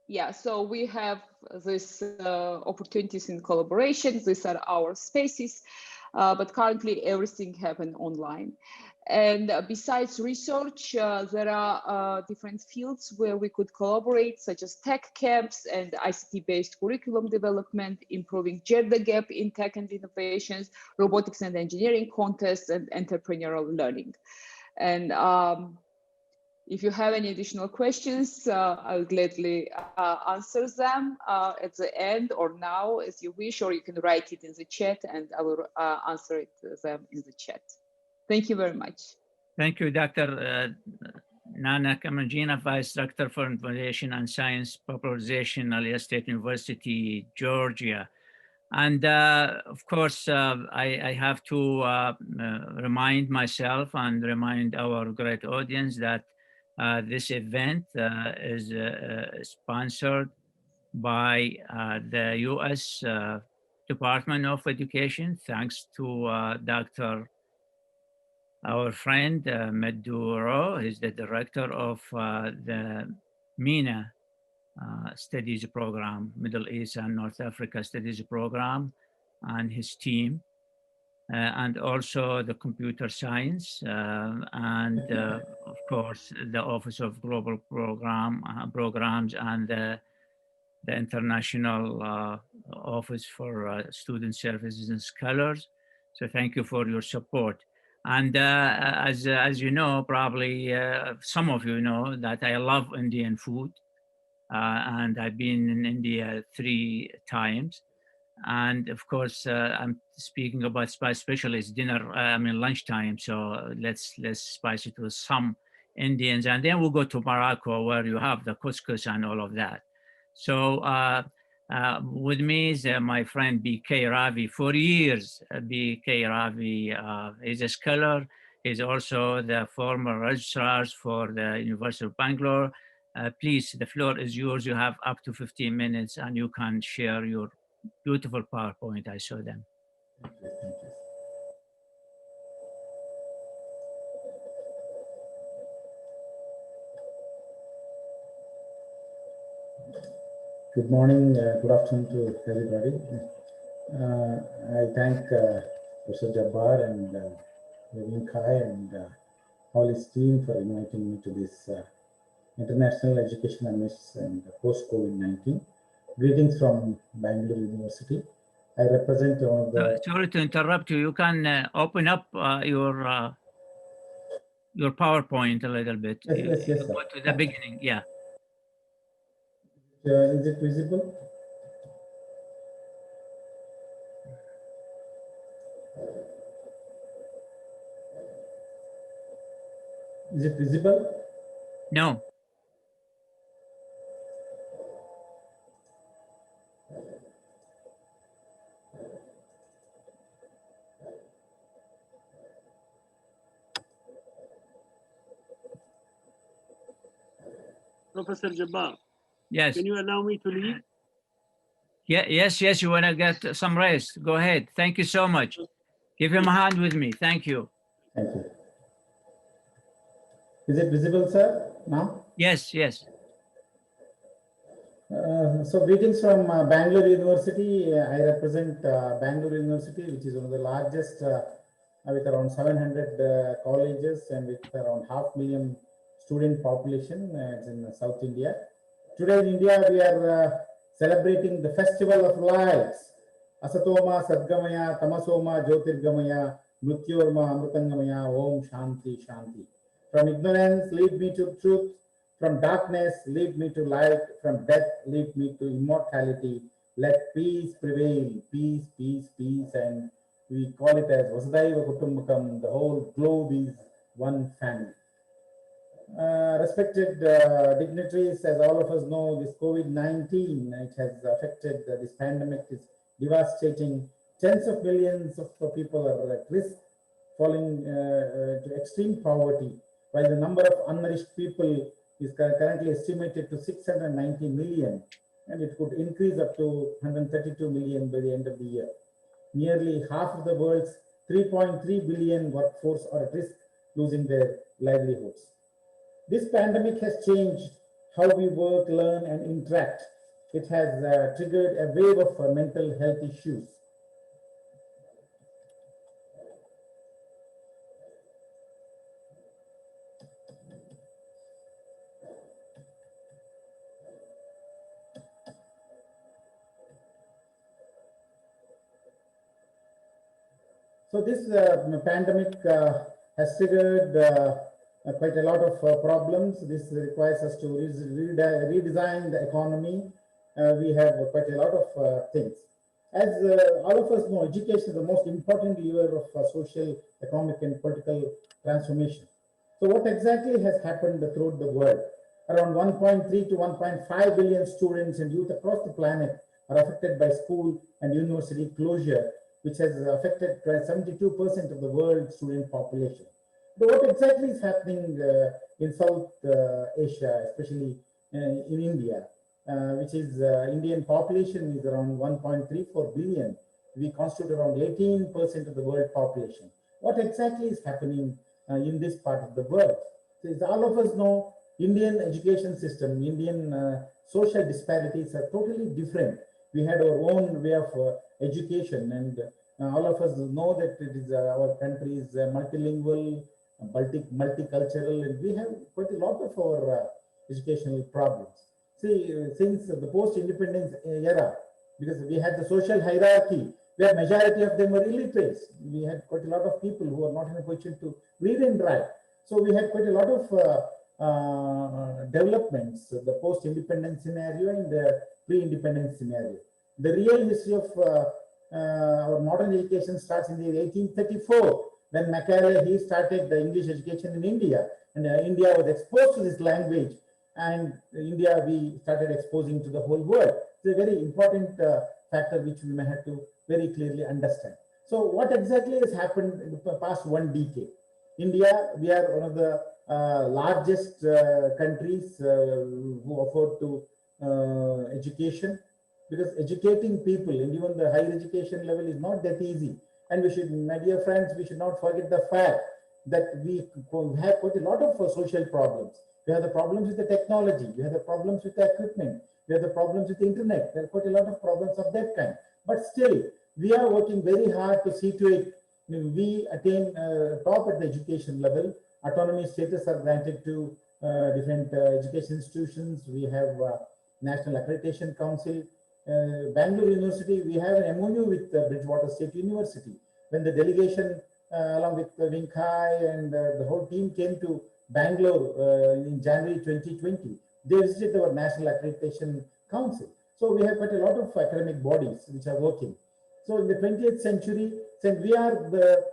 yeah, so we have these opportunities in collaboration. These are our spaces, but currently everything happens online. And besides research, there are different fields where we could collaborate, such as tech camps and ICT-based curriculum development, improving gender gap in tech and innovations, robotics and engineering contests, and entrepreneurial learning. And if you have any additional questions, I'll gladly answer them at the end or now, as you wish, or you can write it in the chat and I will answer them in the chat. Thank you very much. Thank you, Dr. Nana Kamanjina, Vice Director for Information and Science Popularization, Aliyah State University, Georgia. And of course, I have to remind myself and remind our great audience that this event is sponsored by the U.S. Department of Education, thanks to our friend Madhu Rao. He's the director of the MENA Studies Program, Middle East and North Africa Studies Program, and his team. And also the computer science, and of course, the Office of Global Programs and the International Office for Student Services and Scholars. So thank you for your support. And as you know, probably some of you know that I love Indian food. And I've been in India 3 times. And of course, I'm speaking about spice, especially it's dinner, lunchtime. So let's spice it with some Indians. And then we'll go to Morocco, where you have the couscous and all of that. So with me is my friend BK Ravi. For years, BK Ravi is a scholar. He's also the former registrar for the University of Bangalore. Please, the floor is yours. You have up to 15 minutes and you can share your beautiful PowerPoint. I saw them. Thank you. Good morning, good afternoon to everybody. I thank Professor Jabbar and Levin Kai and all his team for inviting me to this International Education Amidst and Post-COVID-19. Greetings from Bangalore University. I represent one of the... Sorry to interrupt you. You can open up your PowerPoint a little bit. Yes, sir. Go to the beginning, yeah. Is it visible? Is it visible? No. Professor Jabbar, Yes. can you allow me to leave? Yeah. Yes. You want to get some rest? Go ahead. Thank you so much. Give him a hand with me. Thank you. Thank you. Is it visible, sir, now? Yes. So greetings from Bangalore University. I represent Bangalore University, which is one of the largest with around 700 colleges and with around 500,000 student population. It's in South India. Today in India, we are celebrating the festival of lights. Asatoma Sadgamaya, Tamasoma Jyotirgamaya, Mrityorma Amrutangamaya, Om Shanti Shanti. From ignorance, lead me to truth. From darkness, lead me to light. From death, lead me to immortality. Let peace prevail. Peace, peace, peace. And we call it as Vasudhaiva Kutumbakam. The whole globe is one family. Respected dignitaries, as all of us know, this COVID-19, it has affected, this pandemic is devastating. Tens of millions of people are at risk, falling to extreme poverty, while the number of unnourished people is currently estimated to 690 million, and it could increase up to 132 million by the end of the year. Nearly half of the world's 3.3 billion workforce are at risk, losing their livelihoods. This pandemic has changed how we work, learn, and interact. It has triggered a wave of mental health issues. So this pandemic has triggered quite a lot of problems. This requires us to redesign the economy. We have quite a lot of things. As all of us know, education is the most important lever of social, economic, and political transformation. So what exactly has happened throughout the world? Around 1.3 to 1.5 billion students and youth across the planet are affected by school and university closure, which has affected 72% of the world student population. But what exactly is happening in South Asia, especially in India, which is Indian population is around 1.34 billion. We constitute around 18% of the world population. What exactly is happening in this part of the world? So as all of us know, Indian education system, Indian social disparities are totally different. We had our own way of education, and all of us know that it is our country is multilingual, multicultural, and we have quite a lot of our educational problems. See, since the post-independence era, because we had the social hierarchy where majority of them were illiterate. We had quite a lot of people who are not in a position to read and write. So we had quite a lot of developments, the post-independence scenario and the pre-independence scenario. The real history of our modern education starts in the 1834, when Macaulay, he started the English education in India, and India was exposed to this language, and India we started exposing to the whole world. It's a very important factor which we may have to very clearly understand. So what exactly has happened in the past one decade? India, we are one of the largest countries who afford to education, because educating people and even the higher education level is not that easy. And we should, my dear friends, we should not forget the fact that we have quite a lot of social problems. We have the problems with the technology, we have the problems with the equipment, we have the problems with the internet. There are quite a lot of problems of that kind. But still, we are working very hard to see to it we attain top at the education level. Autonomy status are granted to different education institutions. We have National Accreditation Council. Bangalore University, we have an MOU with Bridgewater State University. When the delegation along with Wing Kai and the whole team came to Bangalore in January 2020, they visited our National Accreditation Council. So we have quite a lot of academic bodies which are working. So in the 20th century, since we are the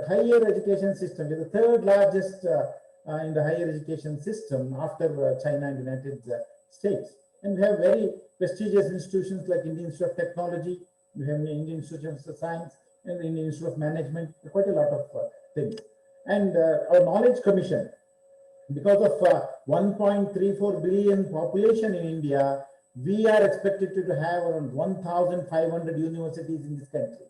higher education system, we are the third largest in the higher education system after China and United States. And we have very prestigious institutions like Indian Institute of Technology, we have the Indian Institute of Science, and Indian Institute of Management, quite a lot of things. And our Knowledge Commission, because of 1.34 billion population in India, we are expected to have around 1,500 universities in this country.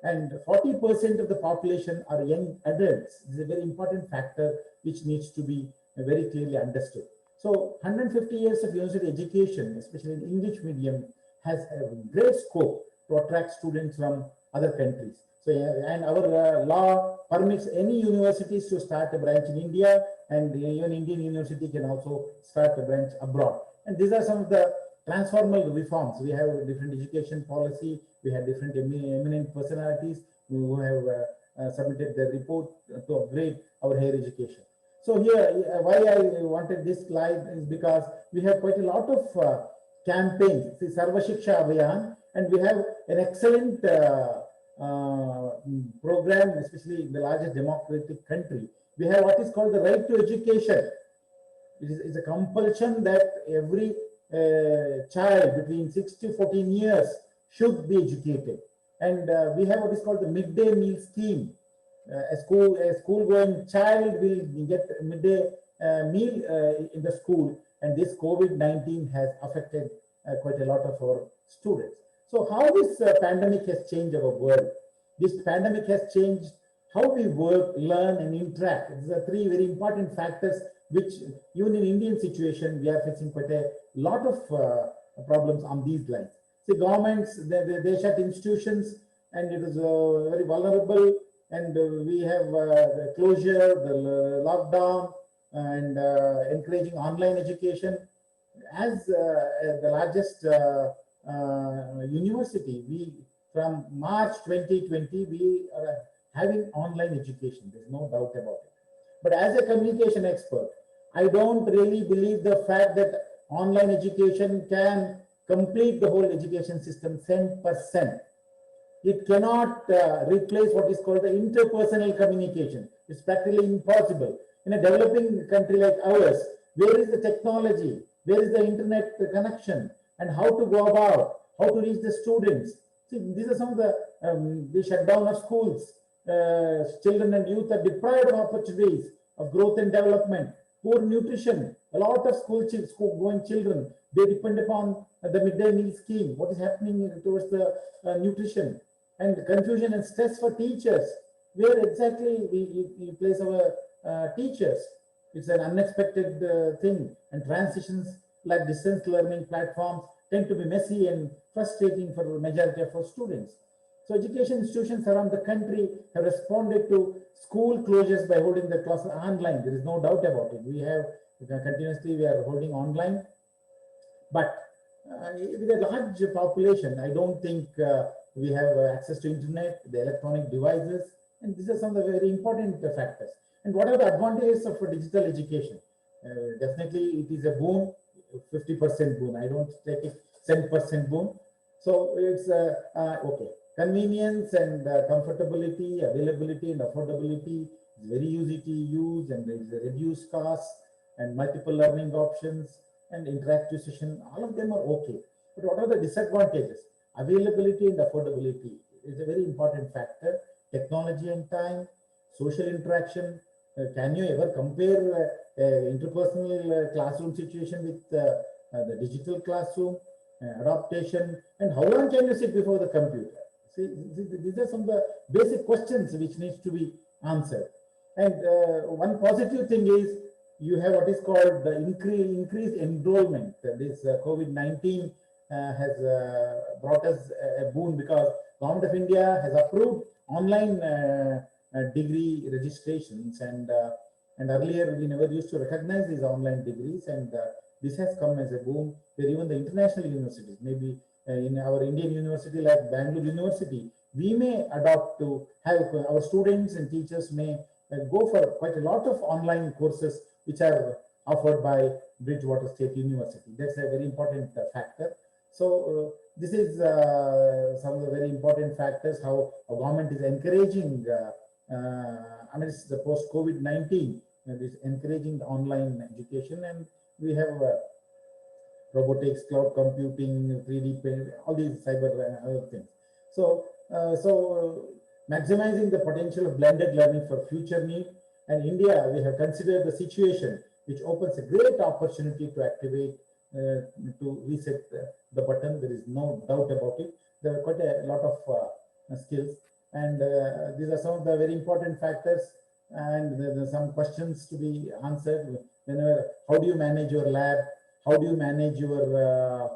And 40% of the population are young adults. This is a very important factor which needs to be very clearly understood. So 150 years of university education, especially in English medium, has a great scope to attract students from other countries. So, and our law permits any universities to start a branch in India, and even Indian university can also start a branch abroad. And these are some of the transformational reforms. We have a different education policy. We have different eminent personalities who have submitted their report to upgrade our higher education. So here, why I wanted this slide is because we have quite a lot of campaigns, the Sarva Shiksha Abhiyan, and we have an excellent program, especially in the largest democratic country. We have what is called the right to education. It's a compulsion that every child between 6 to 14 years should be educated. And we have what is called the midday meal scheme. A school-going child will get midday meal in the school, and this COVID-19 has affected quite a lot of our students. So how this pandemic has changed our world? This pandemic has changed how we work, learn, and interact. These are three very important factors which, even in Indian situation, we are facing quite a lot of problems on these lines. See, governments, they shut institutions, and it is very vulnerable. And we have the closure, the lockdown, and encouraging online education. As the largest university, we from March 2020, we are having online education. There's no doubt about it. But as a communication expert, I don't really believe the fact that online education can complete the whole education system 10%. It cannot replace what is called the interpersonal communication. It's practically impossible. In a developing country like ours, where is the technology? Where is the internet connection? And how to go about, how to reach the students? See, these are some of the shutdown of schools. Children and youth are deprived of opportunities of growth and development, poor nutrition. A lot of school-going children, they depend upon the midday meal scheme. What is happening towards the nutrition? And confusion and stress for teachers. Where exactly we place our teachers? It's an unexpected thing. And transitions like distance learning platforms tend to be messy and frustrating for the majority of our students. So education institutions around the country have responded to school closures by holding the classes online. There is no doubt about it. We are holding online. But with a large population, I don't think we have access to internet, the electronic devices, and these are some of the very important factors. And what are the advantages of digital education? Definitely, it is a boon, 50% boon. I don't take it 10% boon. So it's okay. Convenience and comfortability, availability and affordability is very easy to use, and there is a reduced cost and multiple learning options and interactive session. All of them are okay. But what are the disadvantages? Availability and affordability is a very important factor. Technology and time, social interaction. Can you ever compare interpersonal classroom situation with the digital classroom? Adaptation, and how long can you sit before the computer? See, these are some of the basic questions which needs to be answered. And one positive thing is you have what is called the increased enrollment. This COVID-19 has brought us a boon because Government of India has approved online degree registrations, and earlier we never used to recognize these online degrees, and this has come as a boom where even the international universities, maybe in our Indian university like Bangalore University, we may adopt to have our students and teachers may go for quite a lot of online courses which are offered by Bridgewater State University. That's a very important factor. So this is some of the very important factors how a government is encouraging, amidst the post-COVID-19, is encouraging the online education, and we have robotics, cloud computing, 3D print, all these cyber and other things. So, maximizing the potential of blended learning for future need. And India, we have considered the situation which opens a great opportunity to activate, to reset the button. There is no doubt about it. There are quite a lot of skills, and these are some of the very important factors. And there's some questions to be answered. Whenever, how do you manage your lab? How do you manage your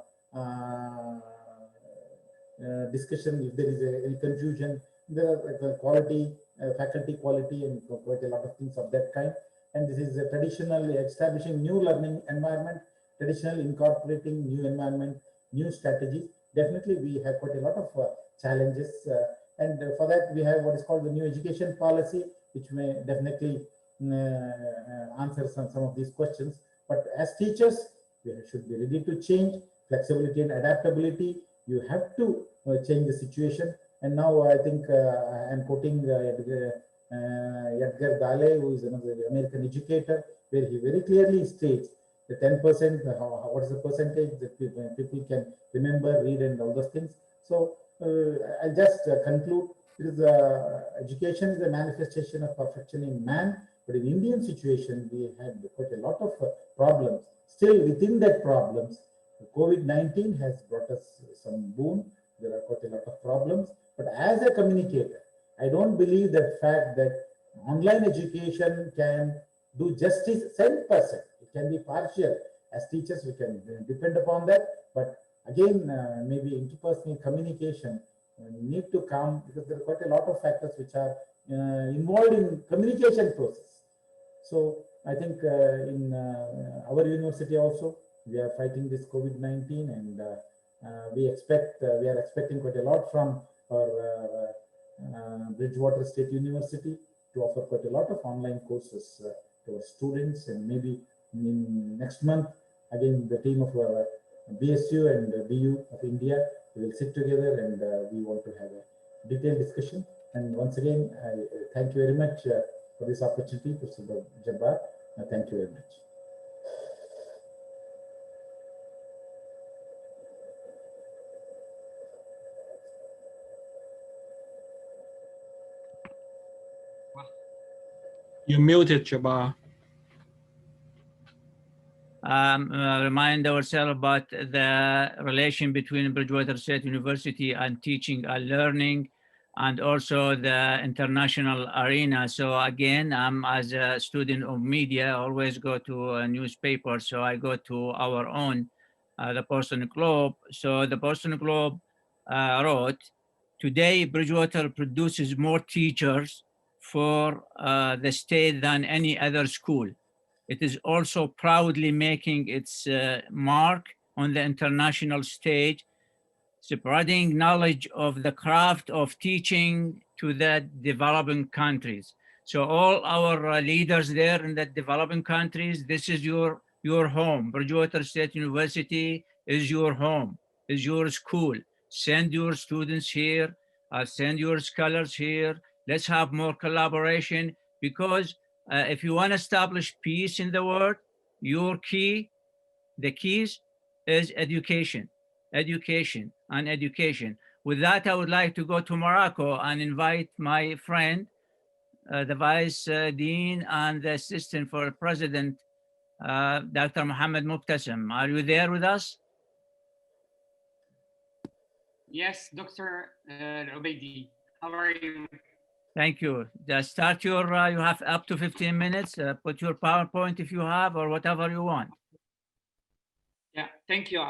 discussion, if there is any confusion, there are the quality, faculty quality, and quite a lot of things of that kind. And this is a traditional establishing new learning environment, traditional incorporating new environment, new strategies. Definitely, we have quite a lot of challenges, and for that we have what is called the new education policy, which may definitely answer some of these questions. But as teachers, we should be ready to change, flexibility and adaptability. You have to change the situation. And now I think I am quoting Edgar Dale, who is another American educator, where he very clearly states the 10%, what is the percentage that people can remember, read, and all those things. So I'll just conclude. Education is a manifestation of perfection in man, but in Indian situation, we had quite a lot of problems. Still within that problems, COVID-19 has brought us some boon. There are quite a lot of problems, but as a communicator, I don't believe that fact that online education can do justice 100%. It can be partial. As teachers, we can depend upon that, but again, maybe interpersonal communication need to come, because there are quite a lot of factors which are involved in communication process. So I think in our university also, we are fighting this COVID-19, and we are expecting quite a lot from our Bridgewater State University to offer quite a lot of online courses to our students. And maybe in next month, again, the team of our BSU and BU of India, we will sit together, and we want to have a detailed discussion. And once again, I thank you very much for this opportunity, Professor Jabbar. Thank you very much. You're muted, Jabbar. Remind ourselves about the relation between Bridgewater State University and teaching and learning, and also the international arena. So again, I'm as a student of media, I always go to a newspaper. So I go to our own, the Boston Globe. So the Boston Globe wrote, today Bridgewater produces more teachers for the state than any other school. It is also proudly making its mark on the international stage, spreading knowledge of the craft of teaching to the developing countries. So all our leaders there in the developing countries, this is your home. Bridgewater State University is your home, is your school. Send your students here, send your scholars here. Let's have more collaboration, because if you want to establish peace in the world, the keys is education, education, and education. With that, I would like to go to Morocco and invite my friend, the Vice Dean and the Assistant for President, Dr. Mohammed Mubtasim. Are you there with us? Yes, Dr. Al-Ubaidi. How are you? Thank you. Just start your, you have up to 15 minutes. Put your PowerPoint if you have, or whatever you want. Yeah, thank you.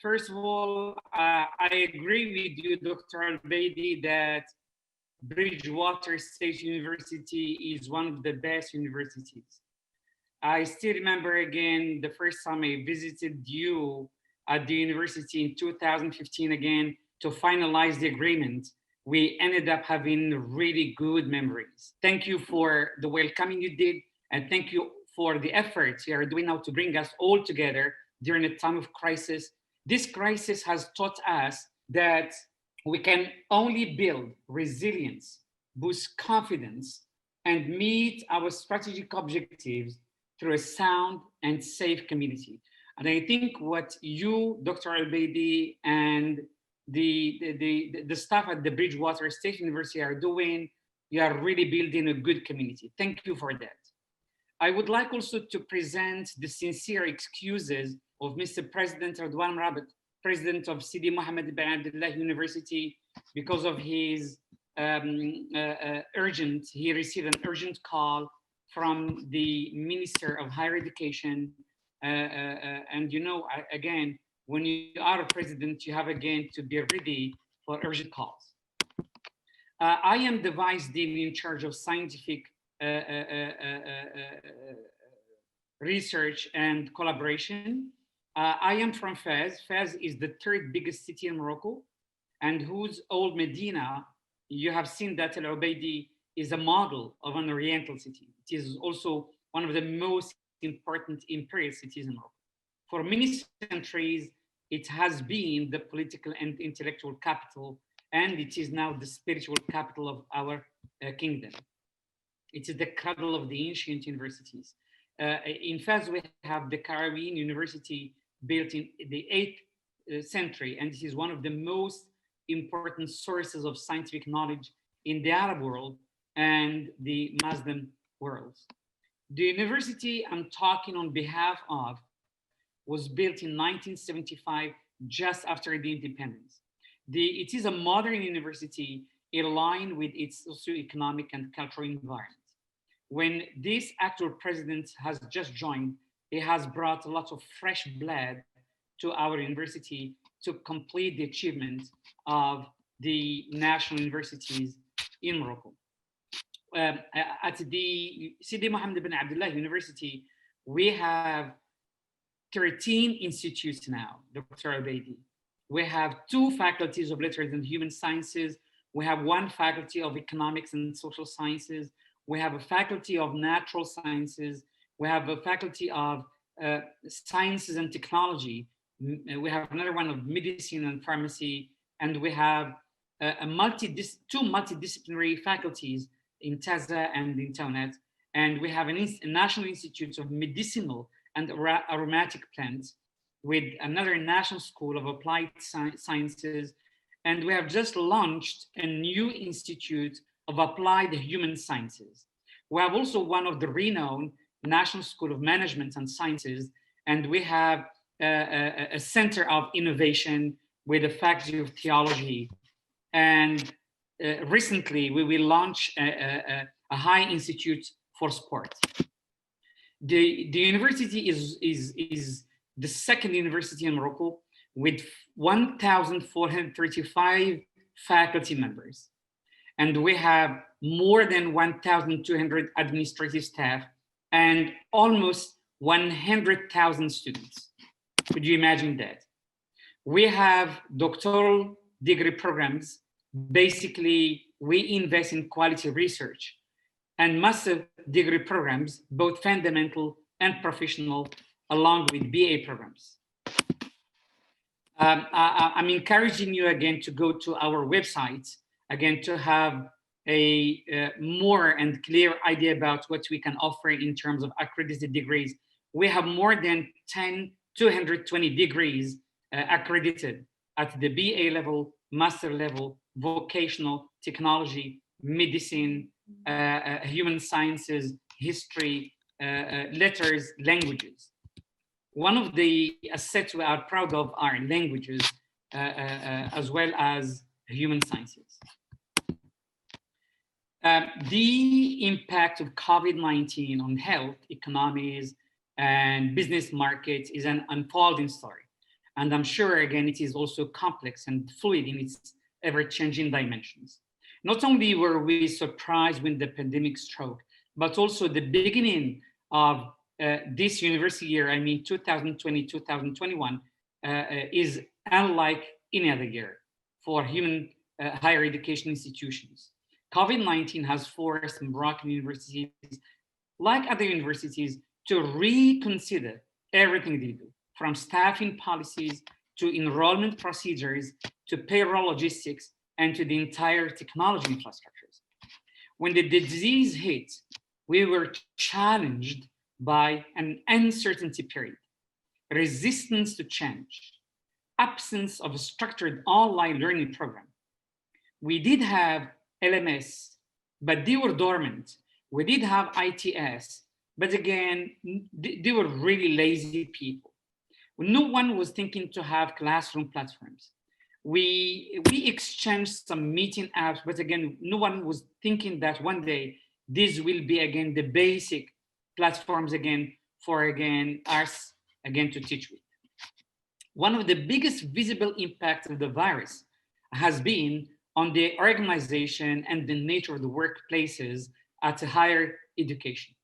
First of all, I agree with you, Dr. Al-Ubaidi, that Bridgewater State University is one of the best universities. I still remember again the first time I visited you at the university in 2015 again to finalize the agreement. We ended up having really good memories. Thank you for the welcoming you did, and thank you for the efforts you are doing now to bring us all together during a time of crisis. This crisis has taught us that we can only build resilience, boost confidence, and meet our strategic objectives through a sound and safe community. And I think what you, Dr. Al-Ubaidi, and the staff at the Bridgewater State University are doing, you are really building a good community. Thank you for that. I would like also to present the sincere excuses of Mr. President Radwan Rabat, President of Sidi Mohammed bin Abdullah University, because of his he received an urgent call from the Minister of Higher Education. And you know, again, when you are a president, you have again to be ready for urgent calls. I am the Vice Dean in charge of scientific research and collaboration. I am from Fez. Fez is the third biggest city in Morocco, and whose old Medina, you have seen that Al Ubaidi is a model of an Oriental city. It is also one of the most important imperial cities in Morocco. For many centuries, it has been the political and intellectual capital, and it is now the spiritual capital of our kingdom. It is the cradle of the ancient universities. In Fez, we have the Qarawiyyin University built in the 8th century, and it is one of the most important sources of scientific knowledge in the Arab world and the Muslim world. The university I'm talking on behalf of was built in 1975, just after the independence. It is a modern university aligned with its socioeconomic and cultural environment. When this actual president has just joined, he has brought a lot of fresh blood to our university to complete the achievement of the national universities in Morocco. At the Sidi Mohammed bin Abdullah University, we have 13 institutes now, Dr. Ubaidi. We have 2 faculties of Literature and Human Sciences. We have 1 faculty of Economics and Social Sciences. We have a faculty of Natural Sciences. We have a faculty of Sciences and Technology. We have another one of Medicine and Pharmacy. And we have 2 multidisciplinary faculties in Taza and in Taunet. And we have a National Institute of Medicinal and Aromatic Plants with another National School of Applied Sciences. And we have just launched a new Institute of Applied Human Sciences. We have also one of the renowned National School of Management and Sciences, and we have a Center of Innovation with a Faculty of Theology. And recently, we will launch a High Institute for Sport. The university is the second university in Morocco with 1,435 faculty members. And we have more than 1,200 administrative staff and almost 100,000 students. Could you imagine that? We have doctoral degree programs. Basically, we invest in quality research and massive degree programs, both fundamental and professional, along with BA programs. I'm encouraging you again to go to our website, again, to have a more and clear idea about what we can offer in terms of accredited degrees. We have more than 220 degrees accredited at the BA level, master level, vocational, technology, medicine, human sciences, history, letters, languages. One of the assets we are proud of are languages, as well as human sciences. The impact of COVID-19 on health, economies, and business markets is an unfolding story. And I'm sure, again, it is also complex and fluid in its ever-changing dimensions. Not only were we surprised when the pandemic struck, but also the beginning of this university year, I mean 2020-2021, is unlike any other year for human higher education institutions. COVID-19 has forced Moroccan universities, like other universities, to reconsider everything they do, from staffing policies to enrollment procedures to payroll logistics and to the entire technology infrastructures. When the disease hit, we were challenged by an uncertainty period, resistance to change, absence of a structured online learning program. We did have LMS, but they were dormant. We did have ITS, but again, they were really lazy people. No one was thinking to have classroom platforms. We exchanged some meeting apps, but again, no one was thinking that one day this will be again the basic platforms again for us to teach with. One of the biggest visible impacts of the virus has been on the organization and the nature of the workplaces at higher education.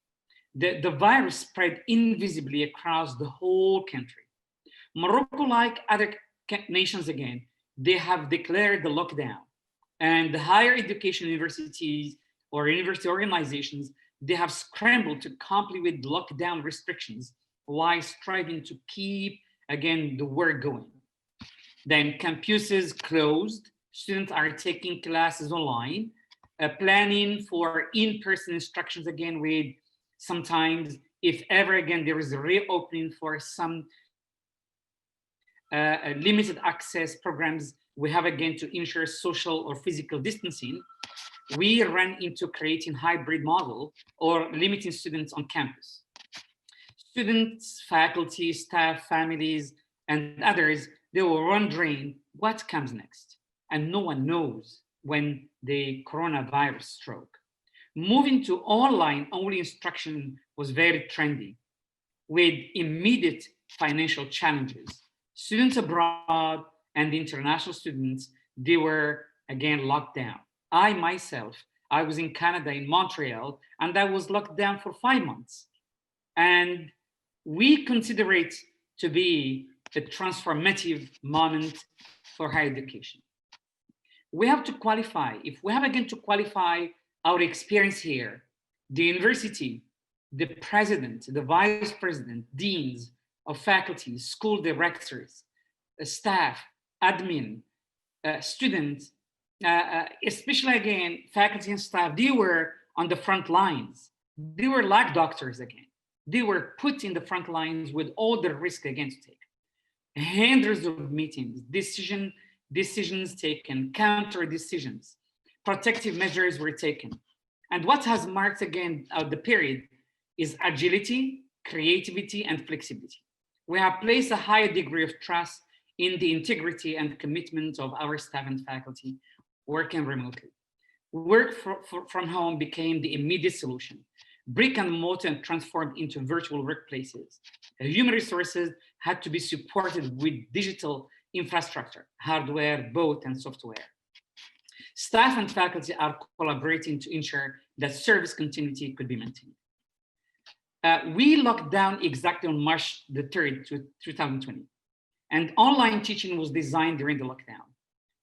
The virus spread invisibly across the whole country. Morocco, like other nations again, they have declared the lockdown, and the higher education universities or university organizations, they have scrambled to comply with lockdown restrictions while striving to keep, again, the work going. Then campuses closed, students are taking classes online, planning for in-person instructions again with sometimes, if ever again, there is a reopening for some limited access programs, we have again to ensure social or physical distancing. We ran into creating hybrid model or limiting students on campus. Students, faculty, staff, families, and others, they were wondering what comes next. And no one knows when the coronavirus struck. Moving to online only instruction was very trendy with immediate financial challenges. Students abroad and international students, they were again locked down. I myself, I was in Canada, in Montreal, and I was locked down for 5 months. And we consider it to be a transformative moment for higher education. We have to qualify, if we have again to qualify our experience here, the university, the president, the vice president, deans of faculty, school directors, staff, admin, students, especially again, faculty and staff, they were on the front lines. They were like doctors again. They were put in the front lines with all the risk again to take. Hundreds of meetings, decisions taken, counter decisions, protective measures were taken. And what has marked again the period is agility, creativity, and flexibility. We have placed a higher degree of trust in the integrity and commitment of our staff and faculty working remotely. Work from home became the immediate solution. Brick and mortar transformed into virtual workplaces. Human resources had to be supported with digital infrastructure, hardware, both, and software. Staff and faculty are collaborating to ensure that service continuity could be maintained. We locked down exactly on March the 3rd, 2020, and online teaching was designed during the lockdown.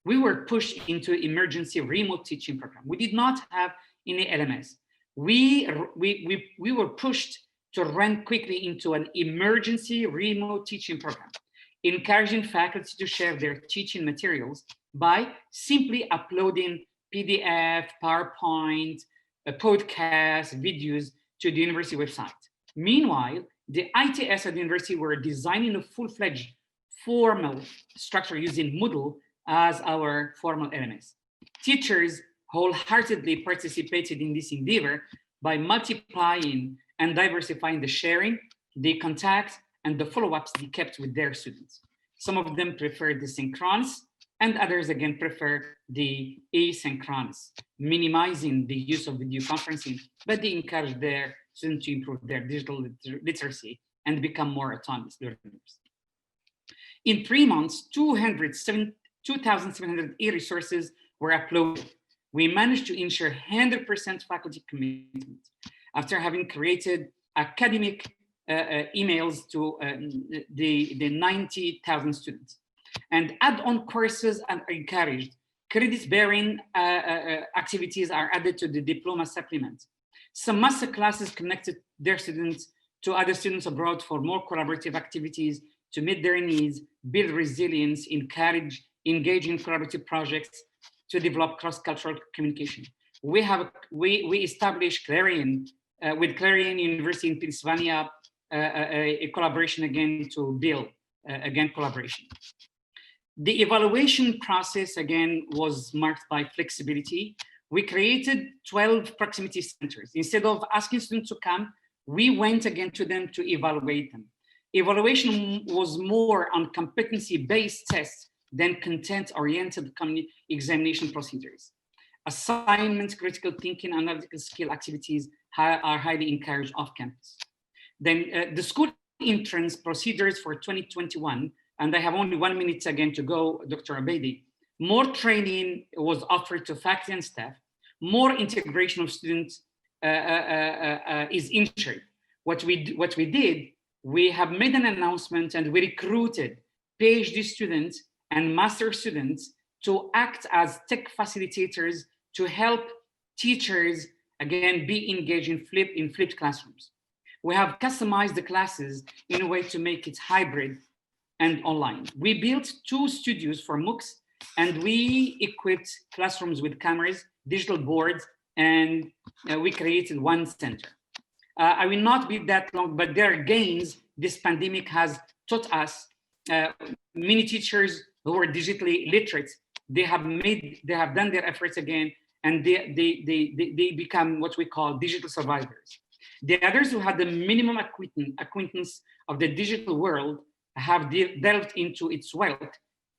We were pushed into emergency remote teaching program. We did not have any LMS. We were pushed to run quickly into an emergency remote teaching program, encouraging faculty to share their teaching materials by simply uploading PDF, PowerPoint, podcast, videos to the university website. Meanwhile, the ITS at the university were designing a full-fledged formal structure using Moodle as our formal LMS. Teachers wholeheartedly participated in this endeavor by multiplying and diversifying the sharing, the contacts, and the follow-ups they kept with their students. Some of them preferred the synchronous, and others again prefer the asynchronous, minimizing the use of video conferencing, but they encourage their students to improve their digital literacy and become more autonomous learners. In 3 months, 2,700 e-resources were uploaded. We managed to ensure 100% faculty commitment after having created academic emails to the 90,000 students. And add-on courses are encouraged. Credit-bearing activities are added to the diploma supplement. Some master classes connected their students to other students abroad for more collaborative activities to meet their needs, build resilience, engage in collaborative projects to develop cross-cultural communication. We established Clarion with Clarion University in Pennsylvania, a collaboration again to build again collaboration. The evaluation process again was marked by flexibility. We created 12 proximity centers. Instead of asking students to come, we went again to them to evaluate them. Evaluation was more on competency-based tests than content-oriented examination procedures. Assignments, critical thinking, analytical skill activities are highly encouraged off campus. Then the school entrance procedures for 2021, and I have only 1 minute again to go, Dr. Abedi. more training was offered to faculty and staff, more integration of students is ensured. What we did, we have made an announcement and we recruited PhD students and master students to act as tech facilitators to help teachers, again, be engaged in flipped classrooms. We have customized the classes in a way to make it hybrid and online. We built 2 studios for MOOCs, and we equipped classrooms with cameras, digital boards, and we created 1 center. I will not be that long, but there are gains this pandemic has taught us. Many teachers who were digitally literate, they have done their efforts again, and they become what we call digital survivors. The others who had the minimum acquaintance of the digital world have delved into its wealth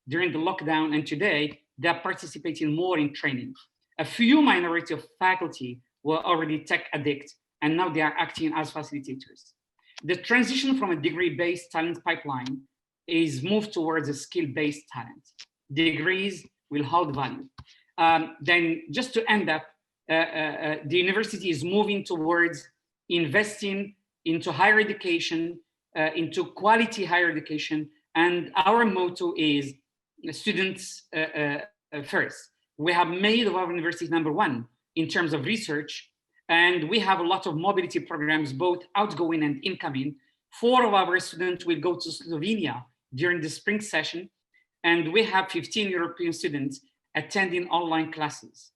during the lockdown, and today they are participating more in training. A few minority of faculty were already tech addicts, and now they are acting as facilitators. The transition from a degree-based talent pipeline is moved towards a skill-based talent. Degrees will hold value. Then just to end up, the university is moving towards investing into higher education, into quality higher education. And our motto is students first. We have made our university #1 in terms of research, and we have a lot of mobility programs, both outgoing and incoming. 4 of our students will go to Slovenia during the spring session, and we have 15 European students attending online classes.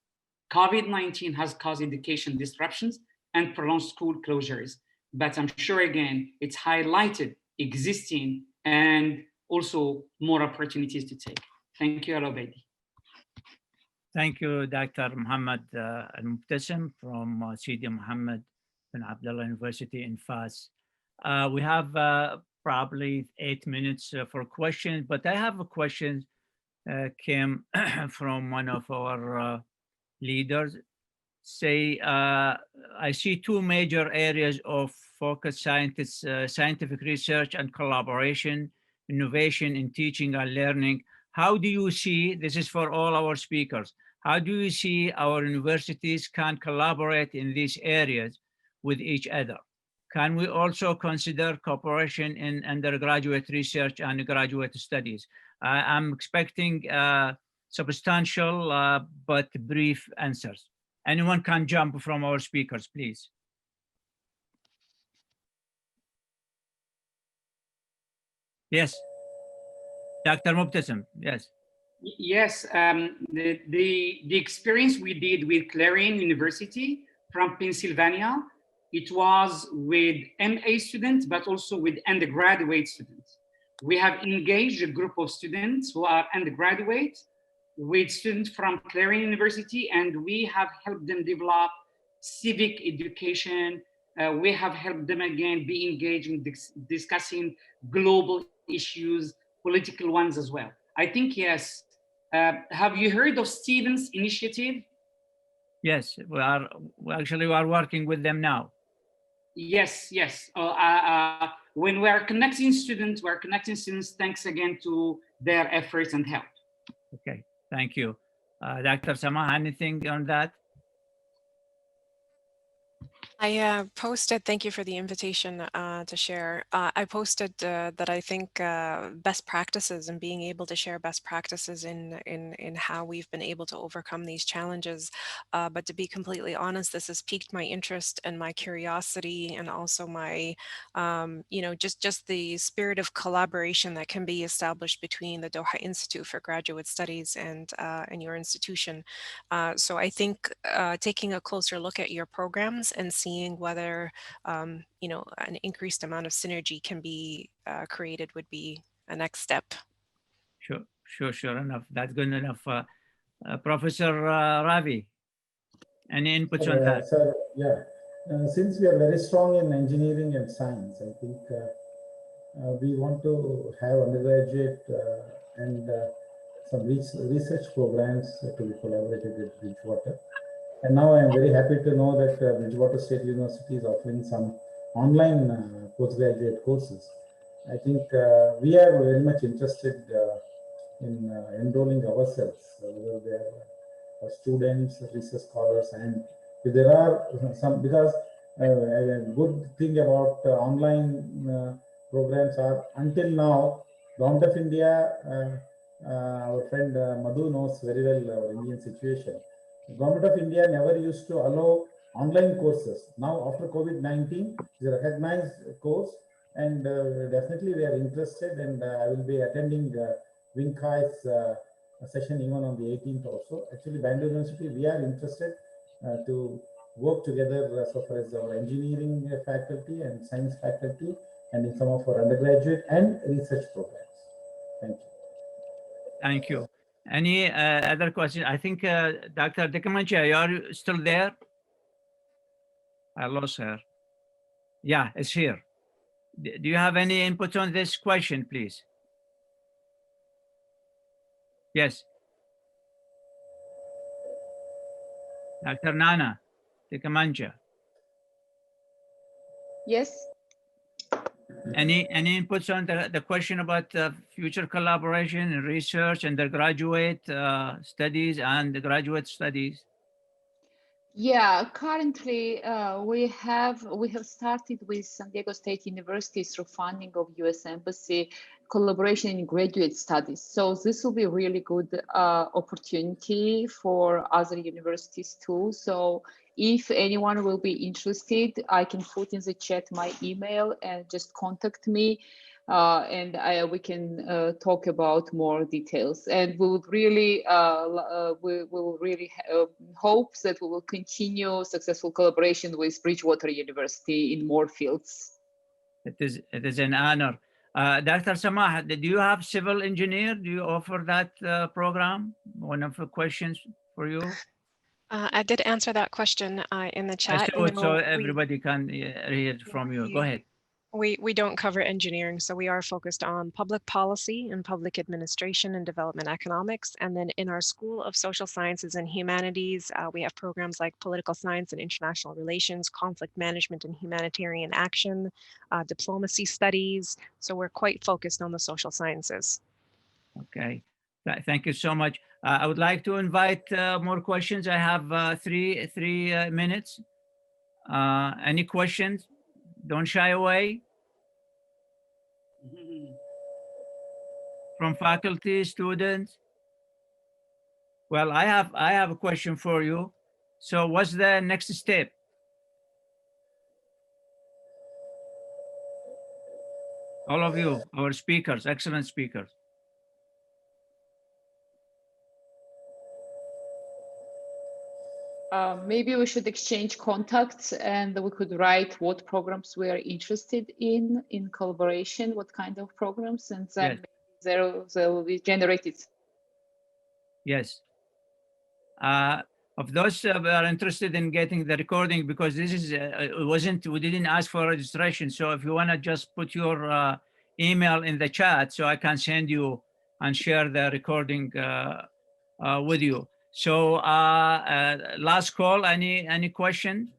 COVID-19 has caused education disruptions and prolonged school closures, but I'm sure again, it's highlighted existing and also more opportunities to take. Thank you, Al-Obaidi. Thank you, Dr. Mohammed Al-Mubtasim from Sidi Mohammed bin Abdullah University in Fas. We have probably 8 minutes for questions, but I have a question came from one of our leaders. I see 2 major areas of focus: scientific research and collaboration, innovation in teaching and learning. How do you see, this is for all our speakers, how do you see our universities can collaborate in these areas with each other? Can we also consider cooperation in undergraduate research and graduate studies? I'm expecting substantial but brief answers. Anyone can jump from our speakers, please. Yes. Dr. Mubtasim, yes. Yes, the experience we did with Clarion University from Pennsylvania, it was with MA students, but also with undergraduate students. We have engaged a group of students who are undergraduate with students from Clarion University, and we have helped them develop civic education. We have helped them again be engaged in discussing global issues, political ones as well. I think, yes. Have you heard of Stevens Initiative? Yes, we are working with them now. Yes, yes. When we are connecting students, thanks again to their efforts and help. Okay, thank you. Dr. Samah, anything on that? I posted, thank you for the invitation to share. I posted that I think best practices and being able to share best practices in how we've been able to overcome these challenges. But to be completely honest, this has piqued my interest and my curiosity, and also my, just the spirit of collaboration that can be established between the Doha Institute for Graduate Studies and your institution. So I think taking a closer look at your programs and seeing whether an increased amount of synergy can be created would be a next step. Sure enough. That's good enough. Professor Ravi, any inputs on that? Sir, yeah. Since we are very strong in engineering and science, I think we want to have undergraduate and some research programs to be collaborated with Bridgewater. And now I am very happy to know that Bridgewater State University is offering some online postgraduate courses. I think we are very much interested in enrolling ourselves, whether they are students, research scholars, and if there are some, because a good thing about online programs are, until now, Government of India, our friend Madhu knows very well our Indian situation. Government of India never used to allow online courses. Now, after COVID-19, it's a recognized course, and definitely we are interested, and I will be attending Wing Kai's session even on the 18th also. Actually, Bangalore University, we are interested to work together so far as our engineering faculty and science faculty, and in some of our undergraduate and research programs. Thank you. Thank you. Any other question? I think Dr. Dikamancha, are you still there? I lost her. Yeah, it's here. Do you have any input on this question, please? Yes. Dr. Nana Dikamancha. Yes. Any inputs on the question about future collaboration in research, undergraduate studies and graduate studies? Yeah, currently we have started with San Diego State University through funding of U.S. Embassy collaboration in graduate studies. So this will be a really good opportunity for other universities too. So if anyone will be interested, I can put in the chat my email and just contact me. And we can talk about more details. And we would really, we will really hope that we will continue successful collaboration with Bridgewater University in more fields. It is an honor. Dr. Samah, do you have civil engineer? Do you offer that program? One of the questions for you. I did answer that question in the chat. So everybody can hear it from you. Go ahead. We don't cover engineering, so we are focused on public policy and public administration and development economics. And then in our School of Social Sciences and Humanities, we have programs like political science and international relations, conflict management and humanitarian action, diplomacy studies. So we're quite focused on the social sciences. Okay, thank you so much. I would like to invite more questions. I have three minutes. Any questions? Don't shy away. From faculty, students. Well, I have a question for you. So what's the next step? All of you, our speakers, excellent speakers. Maybe we should exchange contacts and we could write what programs we are interested in collaboration, what kind of programs, and then yes. They will be generated. Yes. Of those who are interested in getting the recording, because this is, we didn't ask for registration. So if you want to just put your email in the chat so I can send you and share the recording with you. So last call, any questions?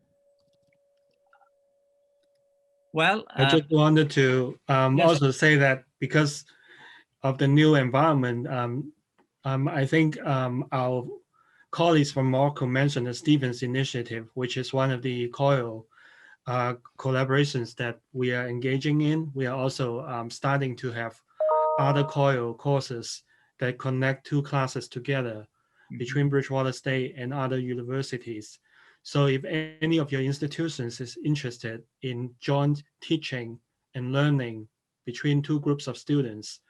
Well, I just wanted to also say that because of the new environment, I think our colleagues from Morocco mentioned the Stevens Initiative, which is one of the COIL collaborations that we are engaging in. We are also starting to have other COIL courses that connect two classes together between Bridgewater State and other universities. So if any of your institutions is interested in joint teaching and learning between two groups of students,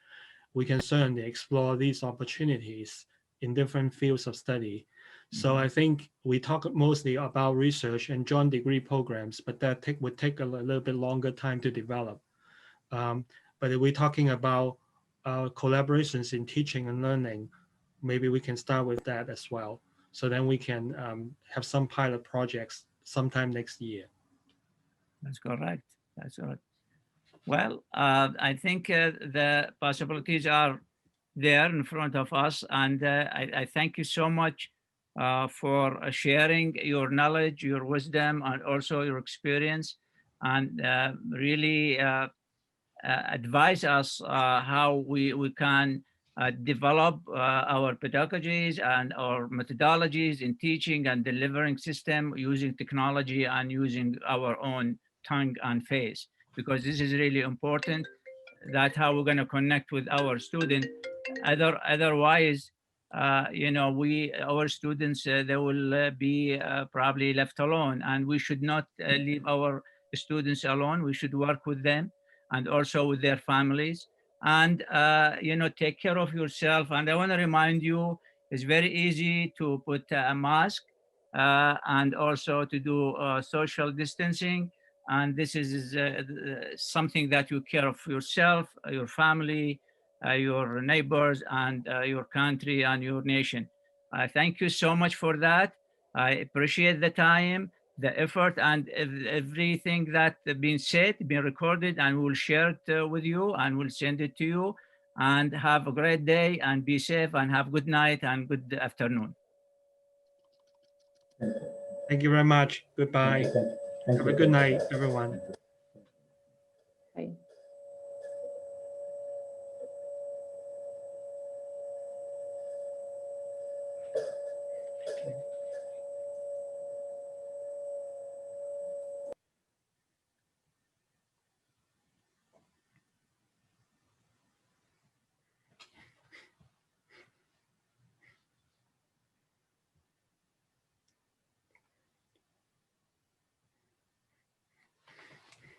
we can certainly explore these opportunities in different fields of study. So I think we talk mostly about research and joint degree programs, but that would take a little bit longer time to develop. But if we're talking about collaborations in teaching and learning, maybe we can start with that as well. So then we can have some pilot projects sometime next year. That's correct. That's correct. Well, I think the possibilities are there in front of us. And I thank you so much for sharing your knowledge, your wisdom, and also your experience, and really advise us how we can develop our pedagogies and our methodologies in teaching and delivering system using technology and using our own tongue and face, because this is really important. That's how we're going to connect with our student. Otherwise, our students, they will be probably left alone, and we should not leave our students alone. We should work with them and also with their families, and take care of yourself. And I want to remind you, it's very easy to put a mask and also to do social distancing. And this is something that you care of yourself, your family, your neighbors, and your country and your nation. Thank you so much for that. I appreciate the time, the effort, and everything that been said, been recorded, and we'll share it with you, and we'll send it to you. And have a great day, and be safe, and have good night and good afternoon. Thank you very much. Goodbye. Thank Have you. a good night, everyone. Bye.